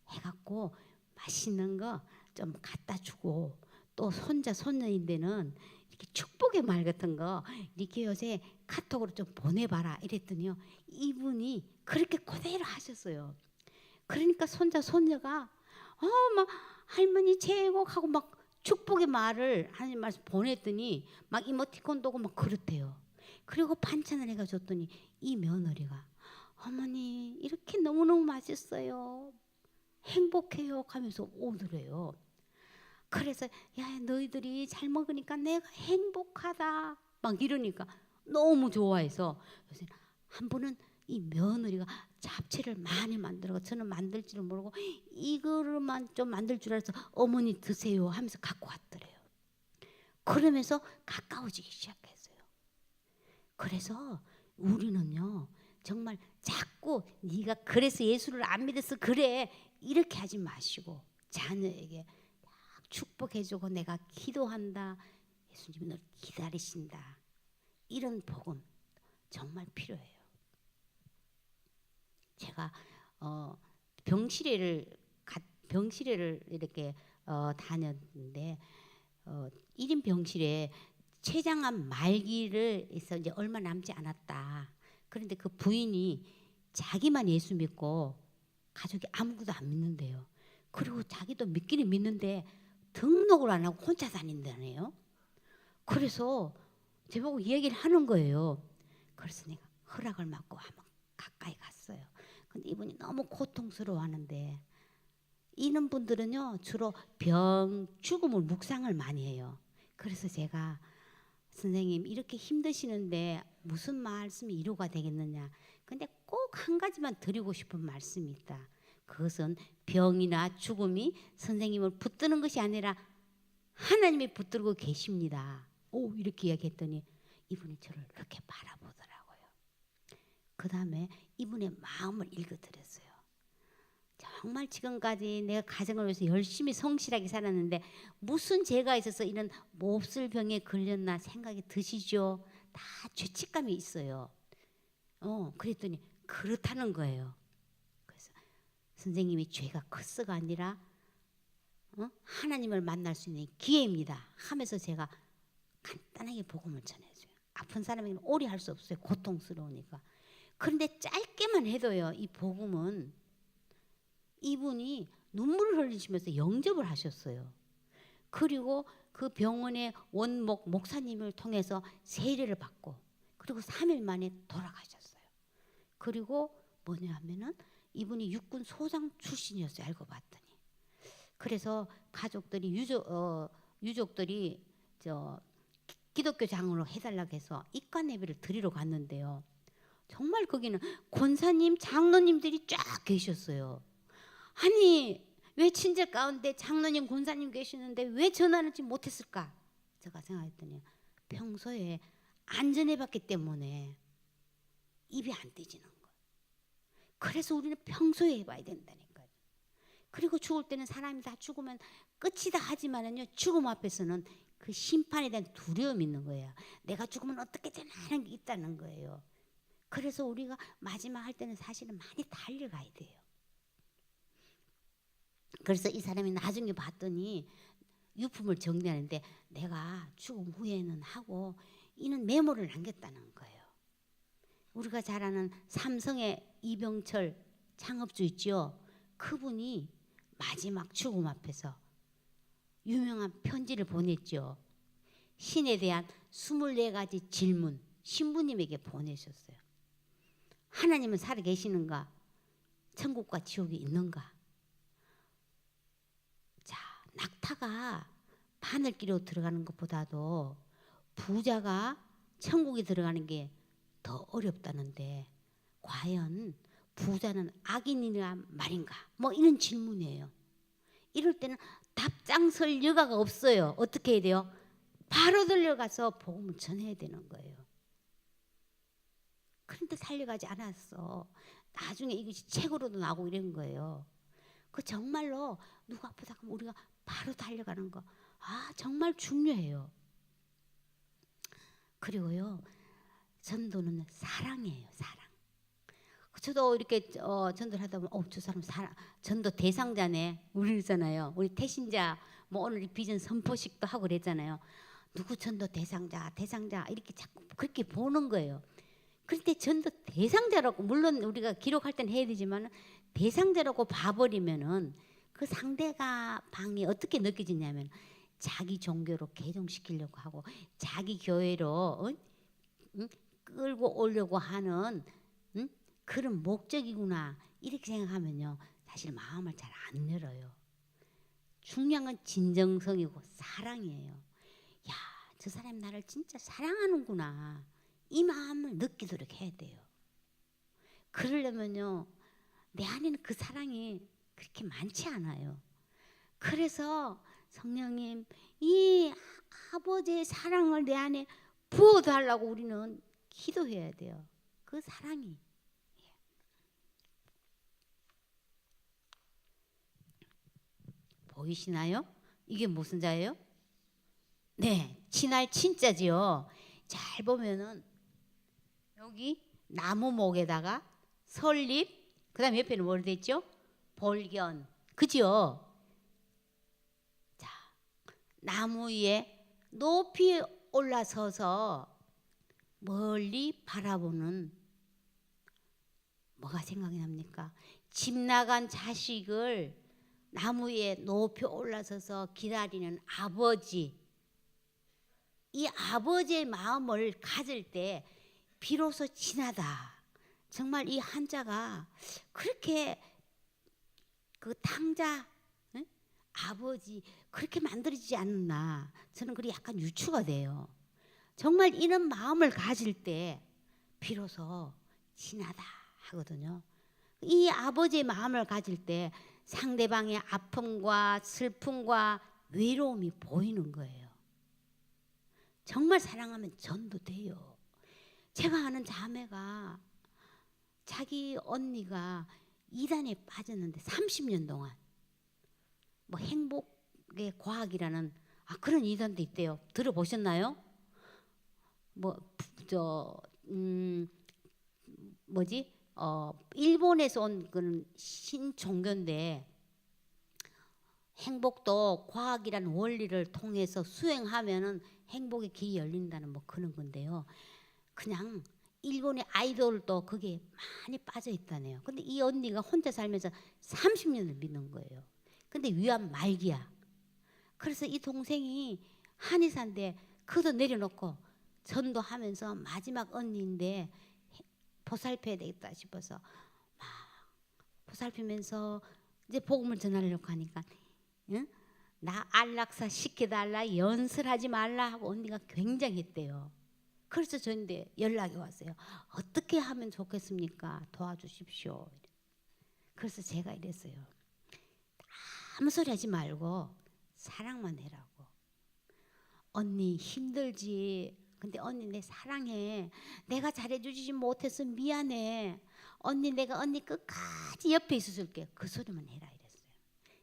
해갖고 맛있는 거 좀 갖다 주고 또 손자 손녀인데는 이렇게 축복의 말 같은 거 이렇게 요새 카톡으로 좀 보내봐라 이랬더니요 이분이 그렇게 그대로 하셨어요. 그러니까 손자 손녀가 막 할머니 최고 하고 막 축복의 말을 하나님 말씀 보냈더니 막 이모티콘도 오고 막 그렇대요. 그리고 반찬을 해가 줬더니 이 며느리가 어머니 이렇게 너무너무 맛있어요. 행복해요 하면서 오더래요. 그래서 야 너희들이 잘 먹으니까 내가 행복하다 막 이러니까 너무 좋아해서 요새 한 분은 이 며느리가 잡채를 많이 만들어 저는 만들 줄을 모르고 이거를만 좀 만들 줄 알아서 어머니 드세요 하면서 갖고 왔더래요. 그러면서 가까워지기 시작했어요. 그래서 우리는요 정말 자꾸 네가 그래서 예수를 안 믿어서 그래 이렇게 하지 마시고 자녀에게 축복해주고 내가 기도한다. 예수님이 널 기다리신다. 이런 복음 정말 필요해요. 제가 병실에를 이렇게 다녔는데 1인 병실에 췌장암 말기를 해서 이제 얼마 남지 않았다. 그런데 그 부인이 자기만 예수 믿고 가족이 아무것도 안 믿는데요. 그리고 자기도 믿기는 믿는데 등록을 안 하고 혼자 다닌다네요. 그래서 저보고 이야기를 하는 거예요. 그래서 내가 허락을 받고 한번 가까이 갔어요. 근데 이분이 너무 고통스러워하는데 이런 분들은요 주로 병, 죽음을 묵상을 많이 해요. 그래서 제가 선생님 이렇게 힘드시는데 무슨 말씀이 위로가 되겠느냐. 근데 꼭 한 가지만 드리고 싶은 말씀이 있다. 그것은 병이나 죽음이 선생님을 붙드는 것이 아니라 하나님이 붙들고 계십니다. 오 이렇게 이야기했더니 이분이 저를 그렇게 바라보더라고요. 그 다음에 이분의 마음을 읽어드렸어요. 정말 지금까지 내가 가정을 위해서 열심히 성실하게 살았는데 무슨 죄가 있어서 이런 몹쓸 병에 걸렸나 생각이 드시죠? 다 죄책감이 있어요. 그랬더니 그렇다는 거예요. 그래서 선생님이 죄가 컸어가 아니라 하나님을 만날 수 있는 기회입니다 하면서 제가 간단하게 복음을 전해줘요. 아픈 사람에게는 오래 할 수 없어요. 고통스러우니까. 그런데 짧게만 해도요, 이 복음은 이분이 눈물을 흘리시면서 영접을 하셨어요. 그리고 그 병원의 원목 목사님을 통해서 세례를 받고 그리고 3일 만에 돌아가셨어요. 그리고 뭐냐 하면은 이분이 육군 소장 출신이었어요. 알고 봤더니. 그래서 가족들이 유족들이 기독교 장으로 해달라고 해서 입관 예배를 드리러 갔는데요. 정말 거기는 권사님, 장로님들이 쫙 계셨어요. 아니 왜 친척 가운데 장로님, 권사님 계시는데 왜 전화하지 못했을까? 제가 생각했더니 평소에 안 전해봤기 때문에 입이 안 떼지는 거예요. 그래서 우리는 평소에 해봐야 된다니까요. 그리고 죽을 때는 사람이 다 죽으면 끝이다 하지만은요, 죽음 앞에서는 그 심판에 대한 두려움이 있는 거예요. 내가 죽으면 어떻게 되나 하는 게 있다는 거예요. 그래서 우리가 마지막 할 때는 사실은 많이 달려가야 돼요. 그래서 이 사람이 나중에 봤더니 유품을 정리하는데 내가 죽음 후에는 하고 이는 메모를 남겼다는 거예요. 우리가 잘 아는 삼성의 이병철 창업주 있죠. 그분이 마지막 죽음 앞에서 유명한 편지를 보냈죠. 신에 대한 24가지 질문 신부님에게 보내셨어요. 하나님은 살아계시는가? 천국과 지옥이 있는가? 자, 낙타가 바늘기로 들어가는 것보다도 부자가 천국에 들어가는 게 더 어렵다는데 과연 부자는 악인이란 말인가? 뭐 이런 질문이에요. 이럴 때는 답장설 여가가 없어요. 어떻게 해야 돼요? 바로 들려가서 복음을 전해야 되는 거예요. 그런데 달려가지 않았어. 나중에 이것이 책으로도 나오고 이런 거예요. 그 정말로 누가 아프다 하면 우리가 바로 달려가는 거, 정말 중요해요. 그리고요, 전도는 사랑이에요. 사랑. 저도 이렇게 전도를 하다 보면 저 사람 전도 대상자네. 우리잖아요. 우리 태신자 뭐 오늘 비전 선포식도 하고 그랬잖아요. 누구 전도 대상자 이렇게 자꾸 그렇게 보는 거예요. 그런데 전도 대상자라고 물론 우리가 기록할 때는 해야 되지만 대상자라고 봐버리면은 그 상대가 방이 어떻게 느껴지냐면 자기 종교로 개종시키려고 하고 자기 교회로 끌고 오려고 하는 그런 목적이구나 이렇게 생각하면요 사실 마음을 잘 안 열어요. 중요한 건 진정성이고 사랑이에요. 야, 저 사람이 나를 진짜 사랑하는구나 이 마음을 느끼도록 해야 돼요. 그러려면요 내 안에는 그 사랑이 그렇게 많지 않아요. 그래서 성령님 이 아버지의 사랑을 내 안에 부어달라고 우리는 기도해야 돼요. 그 사랑이. 보이시나요? 이게 무슨 자예요? 네, 친할 친자지요. 잘 보면은 여기 나무목에다가 설립, 그다음 옆에는 뭘 됐죠? 볼견, 그죠? 자, 나무 위에 높이 올라서서 멀리 바라보는 뭐가 생각이 납니까? 집 나간 자식을 나무 위에 높이 올라서서 기다리는 아버지. 이 아버지의 마음을 가질 때 비로소 진하다. 정말 이 한자가 그렇게 그 탕자 아버지 그렇게 만들어지지 않나. 저는 그게 약간 유추가 돼요. 정말 이런 마음을 가질 때 비로소 진하다 하거든요. 이 아버지의 마음을 가질 때 상대방의 아픔과 슬픔과 외로움이 보이는 거예요. 정말 사랑하면 전도돼요. 제가 아는 자매가 자기 언니가 이단에 빠졌는데 30년 동안 뭐 행복의 과학이라는 그런 이단도 있대요. 들어보셨나요? 일본에서 온 그런 신종교인데 행복도 과학이란 원리를 통해서 수행하면은 행복의 길이 열린다는 뭐 그런 건데요. 그냥 일본의 아이돌도 그게 많이 빠져 있다네요. 근데 이 언니가 혼자 살면서 30년을 믿는 거예요. 근데 위암 말기야. 그래서 이 동생이 한의사인데 그도 내려놓고 전도하면서 마지막 언니인데 보살펴야 되겠다 싶어서 막 보살피면서 이제 복음을 전하려고 하니까 응? 나 안락사 시켜달라, 연설하지 말라 하고 언니가 굉장했대요. 그래서 저한테 연락이 왔어요. 어떻게 하면 좋겠습니까? 도와주십시오. 그래서 제가 이랬어요. 아무 소리 하지 말고 사랑만 해라고. 언니 힘들지. 근데 언니 내 사랑해. 내가 잘해주지 못해서 미안해. 언니 내가 언니 끝까지 옆에 있어줄게. 그 소리만 해라 이랬어요.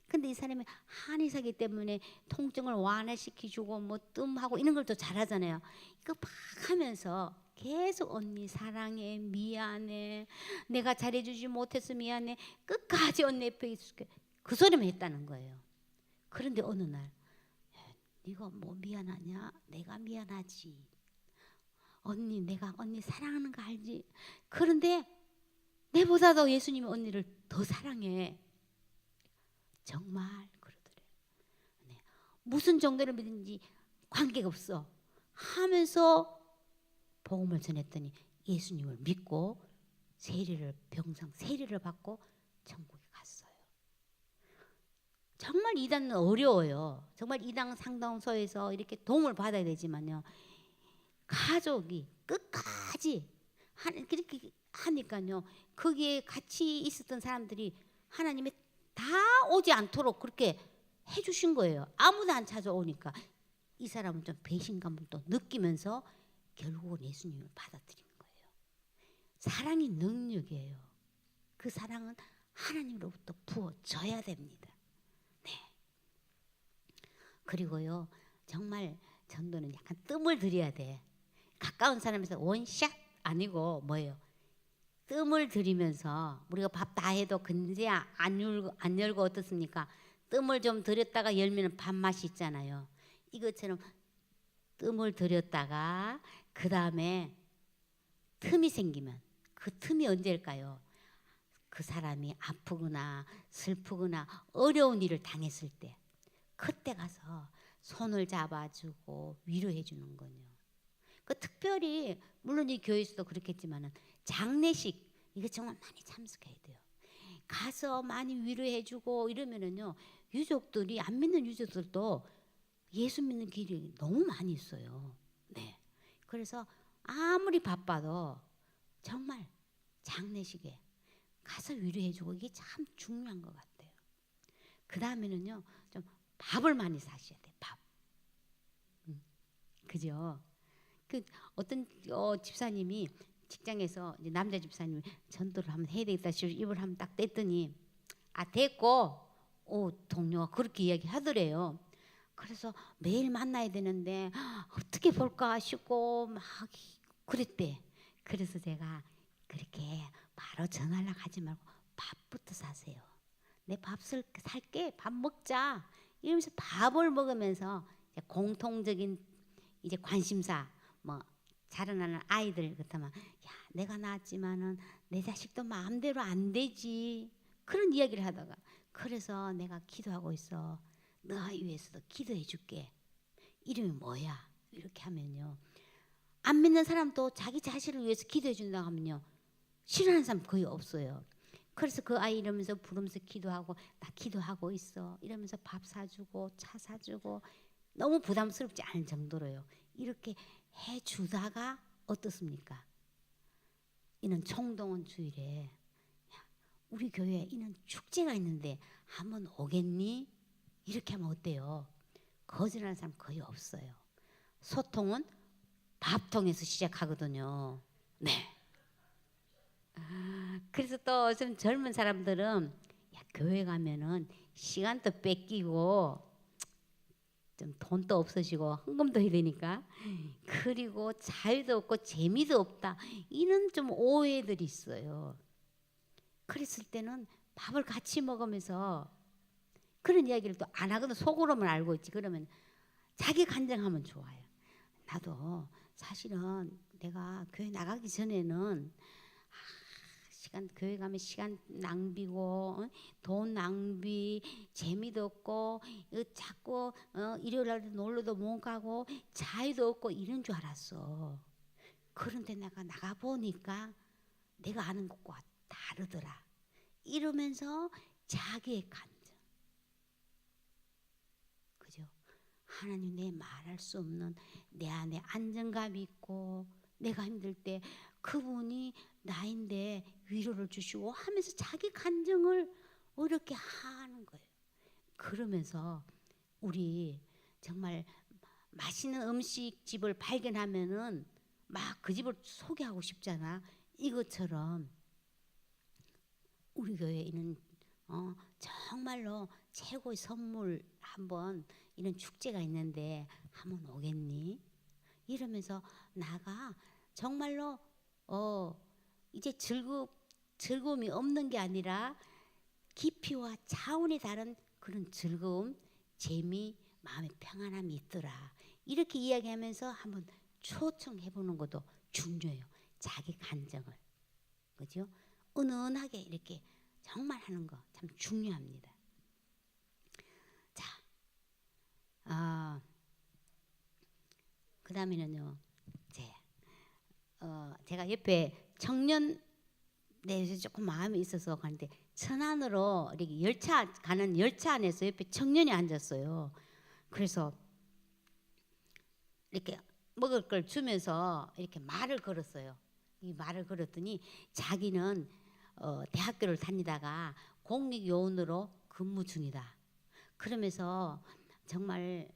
근데 이 사람이 한의사기 때문에 통증을 완화시켜주고 뭐 뜸하고 이런 걸 또 잘하잖아요. 이거 막 하면서 계속 언니 사랑해, 미안해, 내가 잘해주지 못해서 미안해, 끝까지 언니 옆에 있을게. 그 소리만 했다는 거예요. 그런데 어느 날 네가 뭐 미안하냐? 내가 미안하지. 언니 내가 언니 사랑하는 거 알지? 그런데 내보다도 예수님이 언니를 더 사랑해. 정말 그러더래요. 네. 무슨 정도를 믿는지 관계가 없어 하면서 복음을 전했더니 예수님을 믿고 병상 세례를 받고 천국에 갔어요. 정말 이단은 어려워요. 정말 이단 상담소에서 이렇게 도움을 받아야 되지만요. 가족이 끝까지 그렇게 하니까요. 거기에 같이 있었던 사람들이 하나님이 다 오지 않도록 그렇게 해주신 거예요. 아무도 안 찾아오니까 이 사람은 좀 배신감을 또 느끼면서 결국은 예수님을 받아들인 거예요. 사랑이 능력이에요. 그 사랑은 하나님으로부터 부어져야 됩니다. 네. 그리고요, 정말 전도는 약간 뜸을 들여야 돼. 가까운 사람에서 원샷 아니고 뭐예요? 뜸을 들이면서 우리가 밥 다 해도 근데 안 열고 어떻습니까? 뜸을 좀 들였다가 열면 밥맛이 있잖아요. 이것처럼 뜸을 들였다가 그 다음에 틈이 생기면 그 틈이 언제일까요? 그 사람이 아프거나 슬프거나 어려운 일을 당했을 때 그때 가서 손을 잡아주고 위로해 주는 거요. 그 특별히 물론 이 교회에서도 그렇겠지만은 장례식 이거 정말 많이 참석해야 돼요. 가서 많이 위로해주고 이러면은요 유족들이 안 믿는 유족들도 예수 믿는 길이 너무 많이 있어요. 네. 그래서 아무리 바빠도 정말 장례식에 가서 위로해주고 이게 참 중요한 것 같아요. 그 다음에는요 좀 밥을 많이 사셔야 돼. 밥. 그죠? 그 어떤 집사님이 직장에서 이제 남자 집사님이 전도를 한번 해야 되겠다 싶어서 입을 한번 딱 뗐더니 됐고 동료가 그렇게 이야기하더래요. 그래서 매일 만나야 되는데 어떻게 볼까 싶고 막 그랬대. 그래서 제가 그렇게 바로 전화를 하지 말고 밥부터 사세요. 내 밥 살게, 밥 먹자 이러면서 밥을 먹으면서 이제 공통적인 이제 관심사 뭐 자라나는 아이들 그렇다면 야 내가 낳았지만은 내 자식도 마음대로 안 되지 그런 이야기를 하다가 그래서 내가 기도하고 있어. 너 아이 위해서도 기도해 줄게. 이름이 뭐야? 이렇게 하면요. 안 믿는 사람도 자기 자신을 위해서 기도해 준다고 하면요. 싫어하는 사람 거의 없어요. 그래서 그 아이 이러면서 부르면서 기도하고 나 기도하고 있어. 이러면서 밥 사주고 차 사주고 너무 부담스럽지 않을 정도로요. 이렇게 해주다가 어떻습니까? 이는 총동원 주일에 우리 교회에 이는 축제가 있는데 한번 오겠니? 이렇게 하면 어때요? 거절하는 사람 거의 없어요. 소통은 밥통에서 시작하거든요. 네. 그래서 또 좀 젊은 사람들은 야, 교회 가면은 시간도 뺏기고 좀 돈도 없으시고 헌금도 해야 되니까 그리고 자유도 없고 재미도 없다 이런 좀 오해들이 있어요. 그랬을 때는 밥을 같이 먹으면서 그런 이야기를 또 안 하거든. 속으로만 알고 있지. 그러면 자기 간증하면 좋아요. 나도 사실은 내가 교회 나가기 전에는 시간 교회 가면 시간 낭비고 돈 낭비 재미도 없고 자꾸 일요일 날 놀러도 못 가고 자유도 없고 이런 줄 알았어. 그런데 내가 나가 보니까 내가 아는 것과 다르더라. 이러면서 자기의 간증, 그죠? 하나님 내 말할 수 없는 내 안에 안정감이 있고 내가 힘들 때 그분이 나인데 위로를 주시고 하면서 자기 간증을 이렇게 하는 거예요. 그러면서 우리 정말 맛있는 음식집을 발견하면은 막 그 집을 소개하고 싶잖아. 이것처럼 우리 교회에는 정말로 최고의 선물 한번 이런 축제가 있는데 한번 오겠니? 이러면서 나가 정말로 이제 즐거움이 없는 게 아니라 깊이와 차원이 다른 그런 즐거움, 재미, 마음의 평안함이 있더라. 이렇게 이야기하면서 한번 초청해 보는 것도 중요해요. 자기 간증을, 그죠? 은은하게 이렇게 정말 하는 거 참 중요합니다. 자, 그 다음에는요, 제가 옆에 청년 내에서 조금 마음이 있어서 가는데 천안으로 이렇게 열차 가는 열차 안에서 옆에 청년이 앉았어요. 그래서 이렇게 먹을 걸 주면서 이렇게 말을 걸었어요. 이 말을 걸었더니 자기는 대학교를 다니다가 공립요원으로 근무 중이다. 그러면서 정말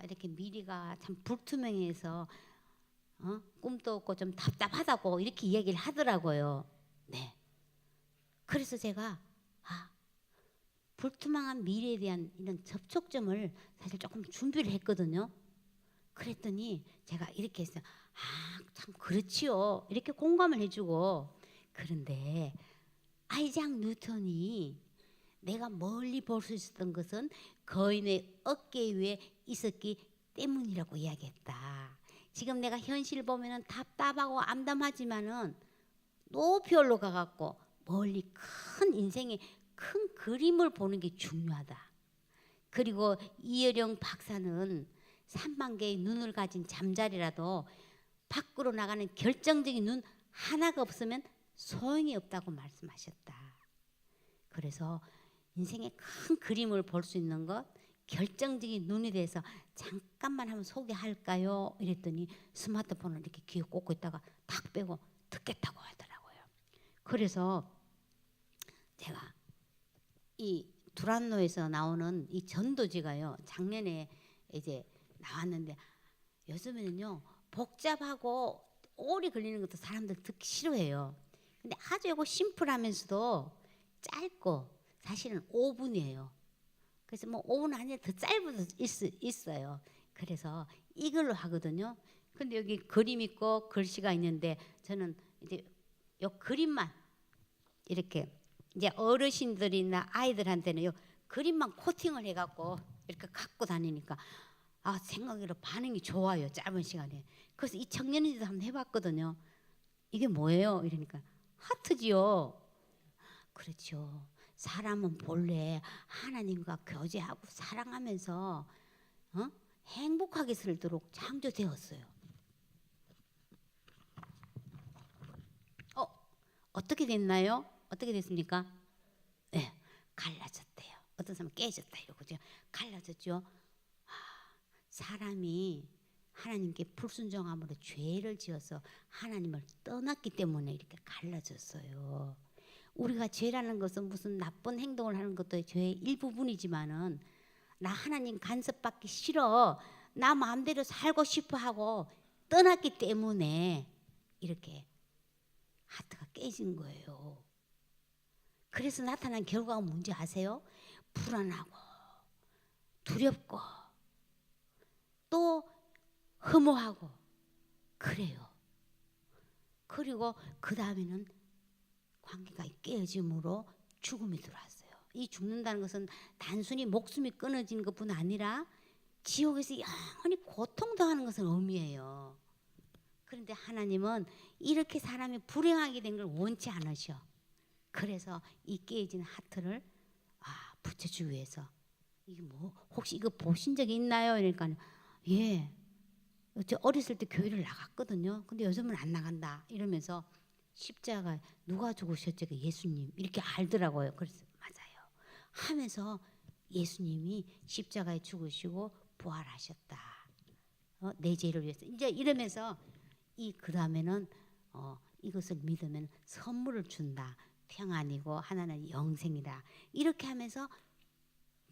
이렇게 미래가 참 불투명해서 꿈도 없고 좀 답답하다고 이렇게 이야기를 하더라고요. 네. 그래서 제가 불투명한 미래에 대한 이런 접촉점을 사실 조금 준비를 했거든요. 그랬더니 제가 이렇게 했어요. 참 그렇지요. 이렇게 공감을 해주고. 그런데 아이작 뉴턴이 내가 멀리 볼 수 있었던 것은 거인의 어깨 위에 있었기 때문이라고 이야기했다. 지금 내가 현실 보면은 답답하고 암담하지만은 높이 올라가갖고 멀리 큰 인생의 큰 그림을 보는 게 중요하다. 그리고 이어령 박사는 3만 개의 눈을 가진 잠자리라도 밖으로 나가는 결정적인 눈 하나가 없으면 소용이 없다고 말씀하셨다. 그래서 인생의 큰 그림을 볼 수 있는 것, 결정적인 눈이 돼서 잠깐만 한번 소개할까요? 이랬더니 스마트폰을 이렇게 귀에 꽂고 있다가 탁 빼고 듣겠다고 하더라고요. 그래서 제가 이 두란노에서 나오는 이 전도지가요, 작년에 이제 나왔는데 요즘에는요 복잡하고 오래 걸리는 것도 사람들 듣기 싫어해요. 근데 아주 이거 심플하면서도 짧고 사실은 5분이에요. 그래서 뭐 5분 아니라 더 짧은 있어요. 그래서 이걸로 하거든요. 근데 여기 그림 있고 글씨가 있는데 저는 이제 요 그림만 이렇게 이제 어르신들이나 아이들한테는 요 그림만 코팅을 해갖고 이렇게 갖고 다니니까 생각으로 반응이 좋아요. 짧은 시간에. 그래서 이 청년이도 한번 해봤거든요. 이게 뭐예요? 이러니까 하트지요. 그렇죠. 사람은 본래 하나님과 교제하고 사랑하면서 행복하게 살도록 창조되었어요. 어떻게 됐나요? 어떻게 됐습니까? 네, 갈라졌대요. 어떤 사람은 깨졌다 이러고죠. 갈라졌죠. 사람이 하나님께 불순종함으로 죄를 지어서 하나님을 떠났기 때문에 이렇게 갈라졌어요. 우리가 죄라는 것은 무슨 나쁜 행동을 하는 것도 죄의 일부분이지만은 나 하나님 간섭받기 싫어, 나 마음대로 살고 싶어 하고 떠났기 때문에 이렇게 하트가 깨진 거예요. 그래서 나타난 결과가 뭔지 아세요? 불안하고 두렵고 또 허무하고 그래요. 그리고 그 다음에는 관계가 깨어짐으로 죽음이 들어왔어요. 이 죽는다는 것은 단순히 목숨이 끊어지는 것뿐 아니라 지옥에서 영원히 고통당하는 것을 의미해요. 그런데 하나님은 이렇게 사람이 불행하게 된 걸 원치 않으셔. 그래서 이 깨진 하트를 붙여주기 위해서 이게 뭐 혹시 이거 보신 적이 있나요? 이러니까 예, 저 어렸을 때 교회를 나갔거든요. 근데 요즘은 안 나간다 이러면서 십자가 누가 죽으셨죠? 예수님 이렇게 알더라고요. 그래서 맞아요 하면서 예수님이 십자가에 죽으시고 부활하셨다. 내 죄를 위해서 이제 이러면서 그 다음에는 이것을 믿으면 선물을 준다. 평안이고 하나는 영생이다. 이렇게 하면서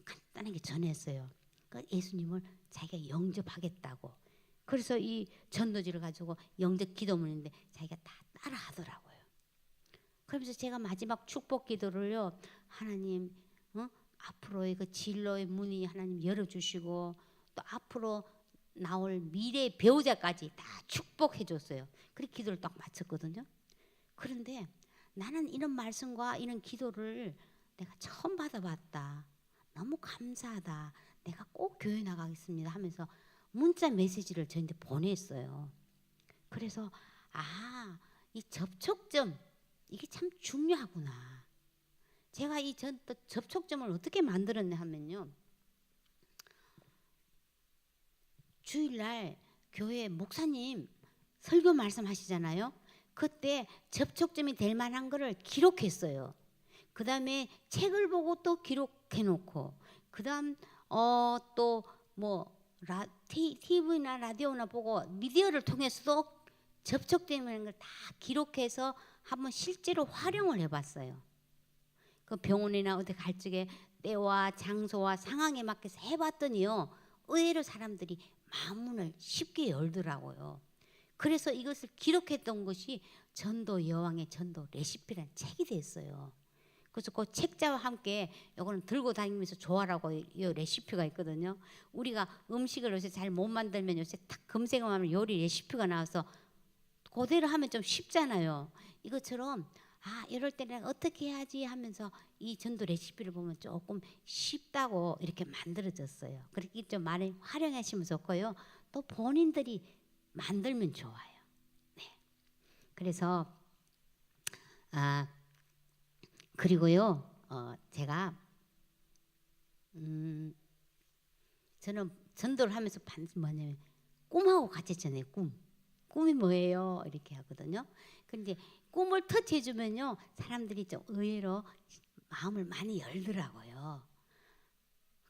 간단하게 전했어요. 그러니까 예수님을 자기가 영접하겠다고. 그래서 이 전도지를 가지고 영접 기도문인데 자기가 다 따라하더라고요. 그러면서 제가 마지막 축복 기도를요. 하나님 앞으로 그 진로의 문이 하나님 열어주시고 또 앞으로 나올 미래 배우자까지 다 축복해 줬어요. 그렇게 기도를 딱 마쳤거든요. 그런데 나는 이런 말씀과 이런 기도를 내가 처음 받아봤다. 너무 감사하다. 내가 꼭 교회 나가겠습니다 하면서 문자 메시지를 저한테 보냈어요. 그래서 이 접촉점 이게 참 중요하구나. 제가 이 접촉점을 어떻게 만들었냐 하면요. 주일날 교회 목사님 설교 말씀하시잖아요. 그때 접촉점이 될 만한 거를 기록했어요. 그 다음에 책을 보고 또 기록해놓고 그 다음 또 뭐 TV나 라디오나 보고 미디어를 통해서도 접촉되는 걸 다 기록해서 한번 실제로 활용을 해봤어요. 그 병원이나 어디 갈 적에 때와 장소와 상황에 맞게서 해봤더니요. 의외로 사람들이 마음문을 쉽게 열더라고요. 그래서 이것을 기록했던 것이 전도 여왕의 전도 레시피라는 책이 됐어요. 그래서 그 책자와 함께 이거는 들고 다니면서 좋아라고 이 레시피가 있거든요. 우리가 음식을 요새 잘 못 만들면 요새 딱 검색하면 요리 레시피가 나와서 그대로 하면 좀 쉽잖아요. 이것처럼 이럴 때는 어떻게 해야지 하면서 이 전도 레시피를 보면 조금 쉽다고 이렇게 만들어졌어요. 그렇게 좀 많이 활용하시면 좋고요. 또 본인들이 만들면 좋아요. 네. 그래서 그리고요. 제가 저는 전도를 하면서 반드시 뭐냐면 꿈하고 같이 전해요. 꿈이 뭐예요? 이렇게 하거든요. 그런데 꿈을 터치해주면요. 사람들이 좀 의외로 마음을 많이 열더라고요.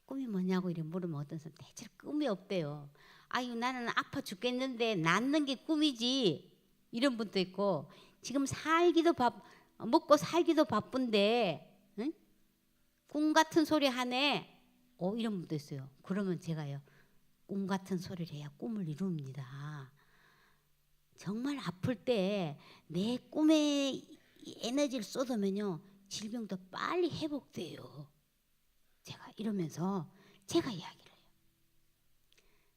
꿈이 뭐냐고 이렇게 물으면 어떤 사람 대체로 꿈이 없대요. 아유 나는 아파 죽겠는데 낫는 게 꿈이지 이런 분도 있고 지금 먹고 살기도 바쁜데 응? 꿈 같은 소리 하네 이런 분도 있어요. 그러면 제가요 꿈 같은 소리를 해야 꿈을 이룹니다. 정말 아플 때 내 꿈에 에너지를 쏟으면요 질병도 빨리 회복돼요. 제가 이러면서 제가 이야기를 해요.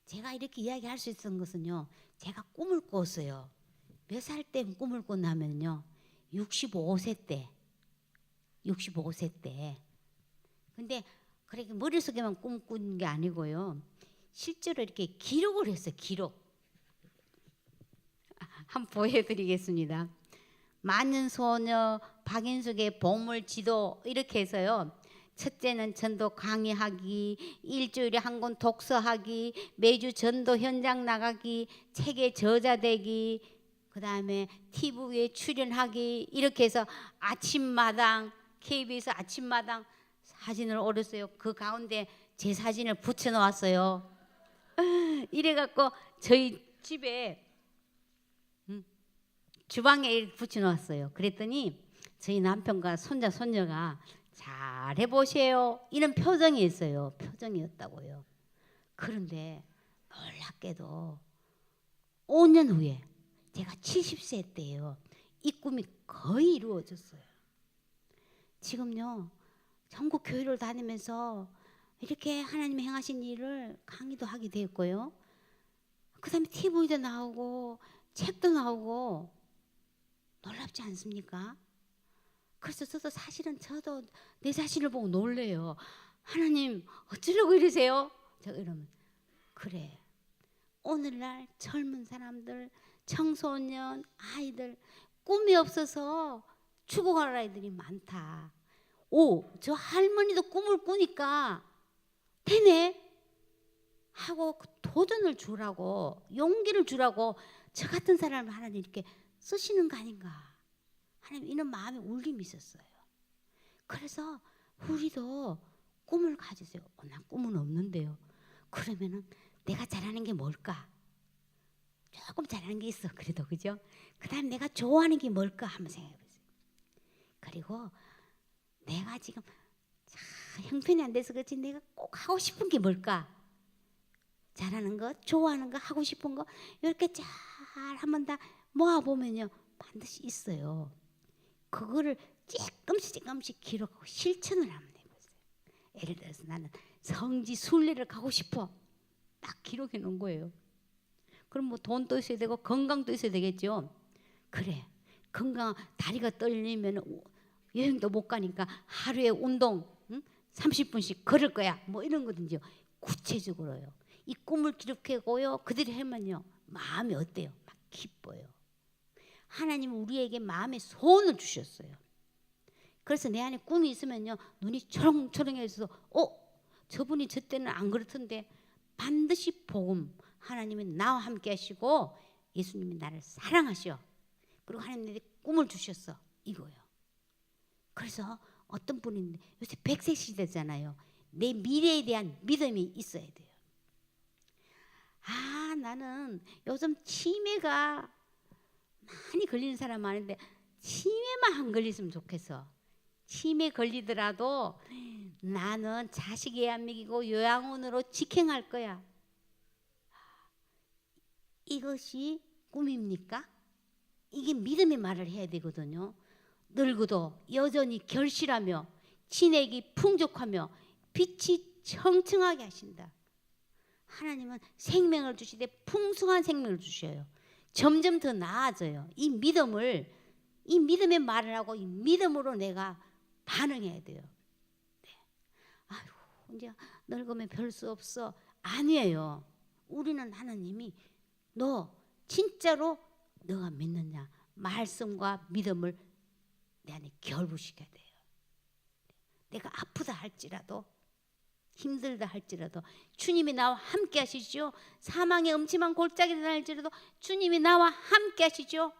제가 이렇게 이야기할 수 있었던 것은요 제가 꿈을 꿨어요. 몇 살 때 꿈을 꿨냐면요 65세 때 근데 그렇게 머릿속에만 꿈꾼 게 아니고요 실제로 이렇게 기록을 했어요. 기록 한번 보여드리겠습니다. 만년소녀 박인숙의 보물지도 이렇게 해서요. 첫째는 전도 강의하기, 일주일에 한 권 독서하기, 매주 전도 현장 나가기, 책의 저자 되기, 그 다음에 TV에 출연하기 이렇게 해서 아침마당 KBS 아침마당 사진을 올렸어요. 그 가운데 제 사진을 붙여놓았어요. 이래갖고 저희 집에 주방에 붙여놓았어요. 그랬더니 저희 남편과 손자 손녀가 잘 해보세요 이런 표정이 있어요. 표정이었다고요. 그런데 놀랍게도 5년 후에 제가 70세 때예요. 이 꿈이 거의 이루어졌어요. 지금요 전국 교회를 다니면서 이렇게 하나님이 행하신 일을 강의도 하게 되었고요. 그 다음에 TV도 나오고 책도 나오고 놀랍지 않습니까? 그래서 저도 내 자신을 보고 놀래요. 하나님 어쩌려고 이러세요? 제가 이러면 그래. 오늘날 젊은 사람들, 청소년, 아이들 꿈이 없어서 죽어갈 아이들이 많다. 오, 저 할머니도 꿈을 꾸니까 되네 하고 도전을 주라고, 용기를 주라고 저 같은 사람을 하나님 이렇게 쓰시는 거 아닌가. 하나님 이런 마음의 울림이 있었어요. 그래서 우리도 꿈을 가지세요. 난 꿈은 없는데요. 그러면은 내가 잘하는 게 뭘까? 조금 잘하는 게 있어. 그래도 그죠? 그다음 내가 좋아하는 게 뭘까 한번 생각해보세요. 그리고 내가 지금 형편이 안 돼서 그렇지 내가 꼭 하고 싶은 게 뭘까? 잘하는 거, 좋아하는 거, 하고 싶은 거 이렇게 잘 한번 다 모아보면요 반드시 있어요. 그거를 조금씩 기록하고 실천을 한번 해보세요. 예를 들어서 나는 성지 순례를 가고 싶어. 딱 기록해 놓은 거예요. 그럼 뭐 돈도 있어야 되고 건강도 있어야 되겠죠. 그래, 건강 다리가 떨리면 여행도 못 가니까 하루에 운동 30분씩 걸을 거야. 뭐 이런 거든요. 구체적으로요. 이 꿈을 기록하고요. 그대로 하면요. 마음이 어때요? 막 기뻐요. 하나님은 우리에게 마음의 소원을 주셨어요. 그래서 내 안에 꿈이 있으면요. 눈이 초롱초롱해서 저분이 저 때는 안 그렇던데 반드시 복음 하나님이 나와 함께 하시고 예수님이 나를 사랑하셔. 그리고 하나님 내게 꿈을 주셨어. 이거요. 그래서 어떤 분이 요새 100세 시대잖아요. 내 미래에 대한 믿음이 있어야 돼요. 나는 요즘 치매가 많이 걸리는 사람 많은데 치매만 안 걸렸으면 좋겠어. 치매 걸리더라도 나는 자식 애 안 먹이고 요양원으로 직행할 거야. 이것이 꿈입니까? 이게 믿음의 말을 해야 되거든요. 늙어도 여전히 결실하며 진액이 풍족하며 빛이 청청하게 하신다. 하나님은 생명을 주시되 풍성한 생명을 주셔요. 점점 더 나아져요. 이 믿음의 말을 하고 이 믿음으로 내가 반응해야 돼요. 네. 아이고 이제 늙으면 별 수 없어. 아니에요. 우리는 하나님이 너 진짜로 너가 믿느냐 말씀과 믿음을 내 안에 결부시켜야 돼요. 내가 아프다 할지라도 힘들다 할지라도 주님이 나와 함께 하시죠. 사망의 음침한 골짜기에 날지라도 주님이 나와 함께 하시죠.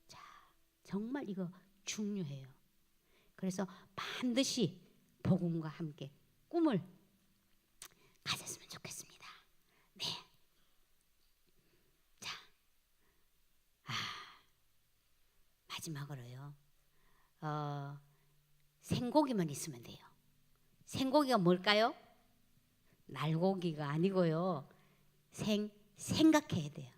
자, 정말 이거 중요해요. 그래서 반드시 복음과 함께 꿈을 가졌으면 좋겠습니다. 네. 자, 마지막으로요. 생고기만 있으면 돼요. 생고기가 뭘까요? 날고기가 아니고요. 생각해야 돼요.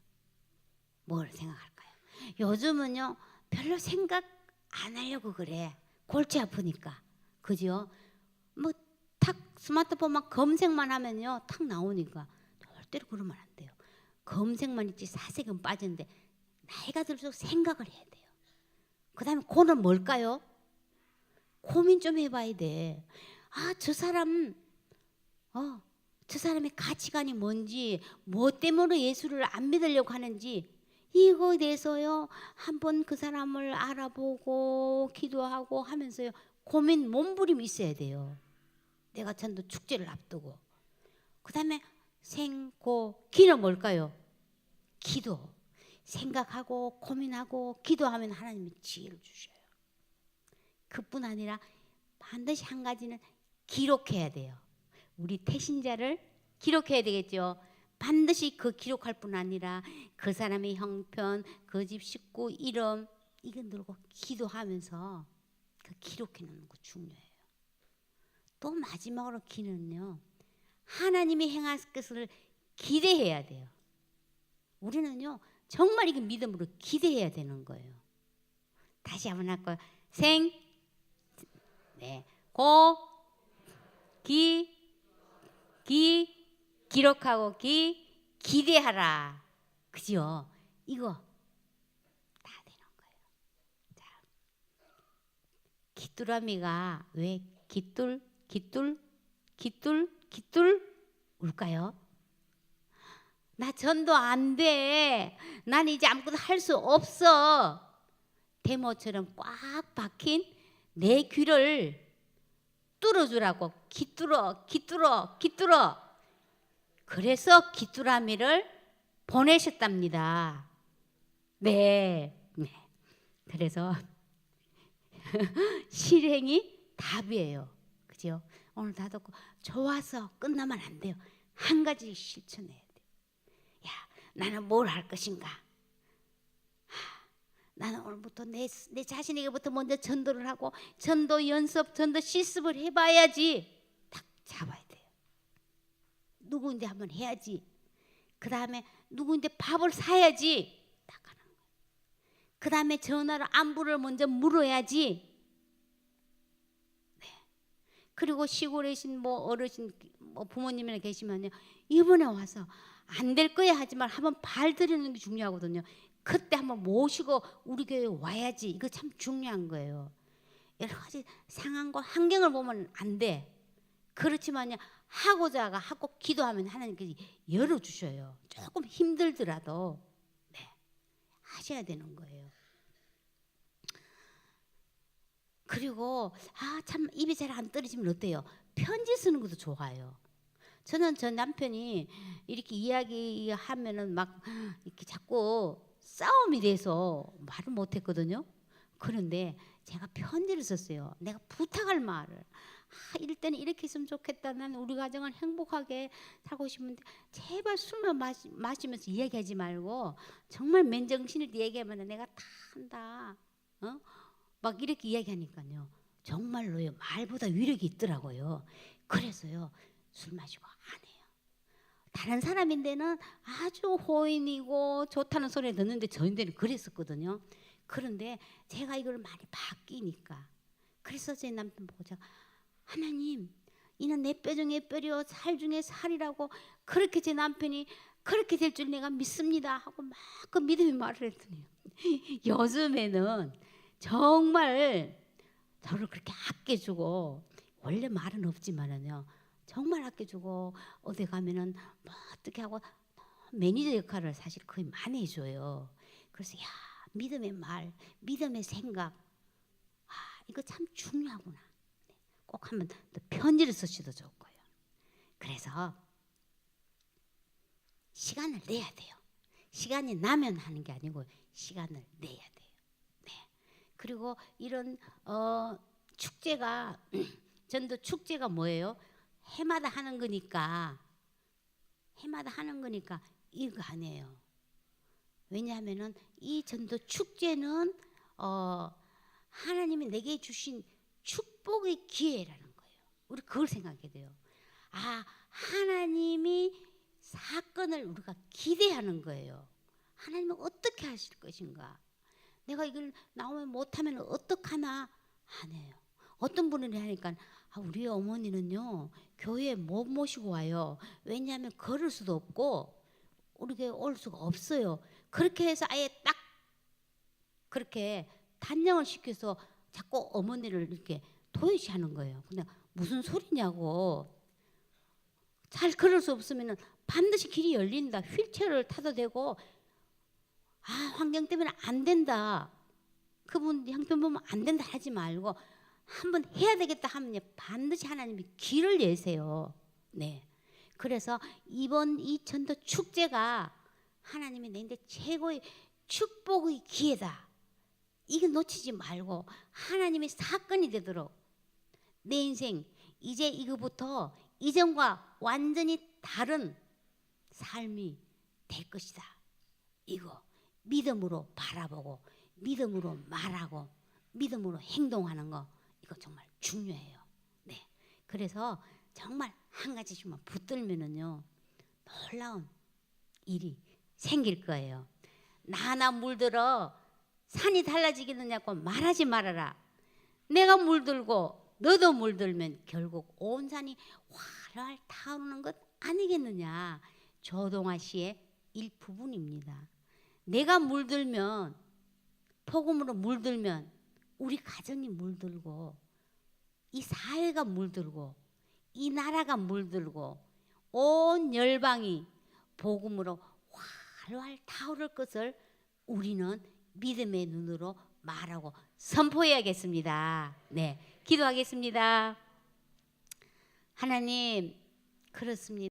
뭘 생각할까요? 요즘은요 별로 생각 안 하려고 그래. 골치 아프니까. 그죠? 뭐 탁 스마트폰만 검색만 하면요 탁 나오니까 절대로 그러면 안 돼요. 검색만 있지 사색은 빠지는데 나이가 들수록 생각을 해야 돼요. 그 다음에 그는 뭘까요? 고민 좀 해봐야 돼. 저 사람의 가치관이 뭔지, 뭐 때문에 예수를 안 믿으려고 하는지 이거에 대해서요 한번 그 사람을 알아보고 기도하고 하면서요 고민 몸부림이 있어야 돼요. 내가 전도 축제를 앞두고. 그 다음에 생고기는 뭘까요? 기도. 생각하고 고민하고 기도하면 하나님이 지혜를 주셔요. 그뿐 아니라 반드시 한 가지는 기록해야 돼요. 우리 태신자를 기록해야 되겠죠. 반드시 그 기록할 뿐 아니라 그 사람의 형편, 그 집 식구 이름 이거 들고 기도하면서 그 기록해 놓는 거 중요해요. 또 마지막으로 기는요. 하나님이 행할 것을 기대해야 돼요. 우리는요. 정말 이게 믿음으로 기대해야 되는 거예요. 다시 한번 할까요? 기록하고 기대하라. 그죠? 이거 다 되는 거예요. 자, 귀뚜라미가 왜 기뚤 울까요? 나 전도 안 돼. 난 이제 아무것도 할 수 없어. 데모처럼 꽉 박힌 내 귀를 뚫어주라고. 기뚤어. 그래서 귀뚜라미를 보내셨답니다. 네. 그래서 실행이 답이에요. 그죠? 오늘 다 듣고 좋아서 끝나면 안 돼요. 한 가지 실천해야 돼요. 야, 나는 뭘 할 것인가? 나는 오늘부터 내 자신에게부터 먼저 전도를 하고 전도 연습, 전도 실습을 해봐야지. 딱 잡아야 돼요. 누구인데 한번 해야지. 그 다음에 누구인데 밥을 사야지. 딱 하는 거예요. 그 다음에 전화로 안부를 먼저 물어야지. 네. 그리고 시골에 계신 뭐 어르신, 뭐 부모님이나 계시면요, 이번에 와서 안 될 거야 하지만 한번 발 들이는 게 중요하거든요. 그때 한번 모시고 우리 교회에 와야지. 이거 참 중요한 거예요. 여러 가지 상황과 환경을 보면 안 돼. 그렇지만요, 하고자 하고 기도하면 하나님께서 열어주셔요. 조금 힘들더라도 네, 하셔야 되는 거예요. 그리고 참 입이 잘 안 떨어지면 어때요? 편지 쓰는 것도 좋아요. 저는 저 남편이 이렇게 이야기하면은 막 이렇게 자꾸 싸움이 돼서 말을 못했거든요. 그런데 제가 편지를 썼어요. 내가 부탁할 말을. 이럴 때는 이렇게 했으면 좋겠다. 나는 우리 가정을 행복하게 살고 싶은데 제발 술만 마시면서 이야기하지 말고 정말 맨정신을 얘기하면 내가 다 한다. 막 이렇게 이야기하니까요. 정말로요. 말보다 위력이 있더라고요. 그래서요. 술 마시고 안 해요. 다른 사람인데는 아주 호인이고 좋다는 소리 듣는데 저인데는 그랬었거든요. 그런데 제가 이걸 많이 바뀌니까 그래서 제 남편 보고 제가 하나님 이는 내 뼈 중에 뼈요 살 중에 살이라고 그렇게 제 남편이 그렇게 될 줄 내가 믿습니다 하고 막 그 믿음의 말을 했더니 요즘에는 정말 저를 그렇게 아껴주고 원래 말은 없지만은요 정말 아껴주고 어디 가면은 뭐 어떻게 하고 매니저 역할을 사실 거의 많이 해줘요. 그래서 야 믿음의 말, 믿음의 생각, 이거 참 중요하구나. 꼭 한번 또 편지를 쓰셔도 좋을 거예요. 그래서 시간을 내야 돼요. 시간이 나면 하는 게 아니고 시간을 내야 돼요. 네. 그리고 이런 축제가 전도 축제가 뭐예요? 해마다 하는 거니까 이거 아니에요. 왜냐하면은 이 전도 축제는 하나님이 내게 주신 축복의 기회라는 거예요. 우리 그걸 생각해야 돼요. 하나님이 사건을 우리가 기대하는 거예요. 하나님은 어떻게 하실 것인가? 내가 이걸 나오면 못하면 어떡하나? 아니에요. 어떤 분이 하니까 우리 어머니는요 교회에 못 모시고 와요. 왜냐하면 걸을 수도 없고 우리 교회 올 수가 없어요. 그렇게 해서 아예 딱 그렇게 단령을 시켜서 자꾸 어머니를 이렇게 도외시하는 거예요. 근데 무슨 소리냐고. 잘 걸을 수 없으면 반드시 길이 열린다. 휠체어를 타도 되고 환경 때문에 안 된다. 그분 형편 보면 안 된다 하지 말고 한번 해야 되겠다 하면 반드시 하나님이 길을 내세요. 네. 그래서 이번 이 전도 축제가 하나님이 내한테 최고의 축복의 기회다. 이거 놓치지 말고 하나님의 사건이 되도록 내 인생 이제 이거부터 이전과 완전히 다른 삶이 될 것이다. 이거 믿음으로 바라보고 믿음으로 말하고 믿음으로 행동하는 거 이거 정말 중요해요. 네. 그래서 정말 한 가지씩만 붙들면은요 놀라운 일이 생길 거예요. 나 하나 물들어 산이 달라지겠느냐고 말하지 말아라. 내가 물들고 너도 물들면 결국 온 산이 활활 타오르는 것 아니겠느냐. 조동아 씨의 일부분입니다. 내가 물들면 복음으로 물들면 우리 가정이 물들고 이 사회가 물들고 이 나라가 물들고 온 열방이 복음으로 활활 타오를 것을 우리는 믿음의 눈으로 말하고 선포해야겠습니다. 네, 기도하겠습니다. 하나님, 그렇습니다.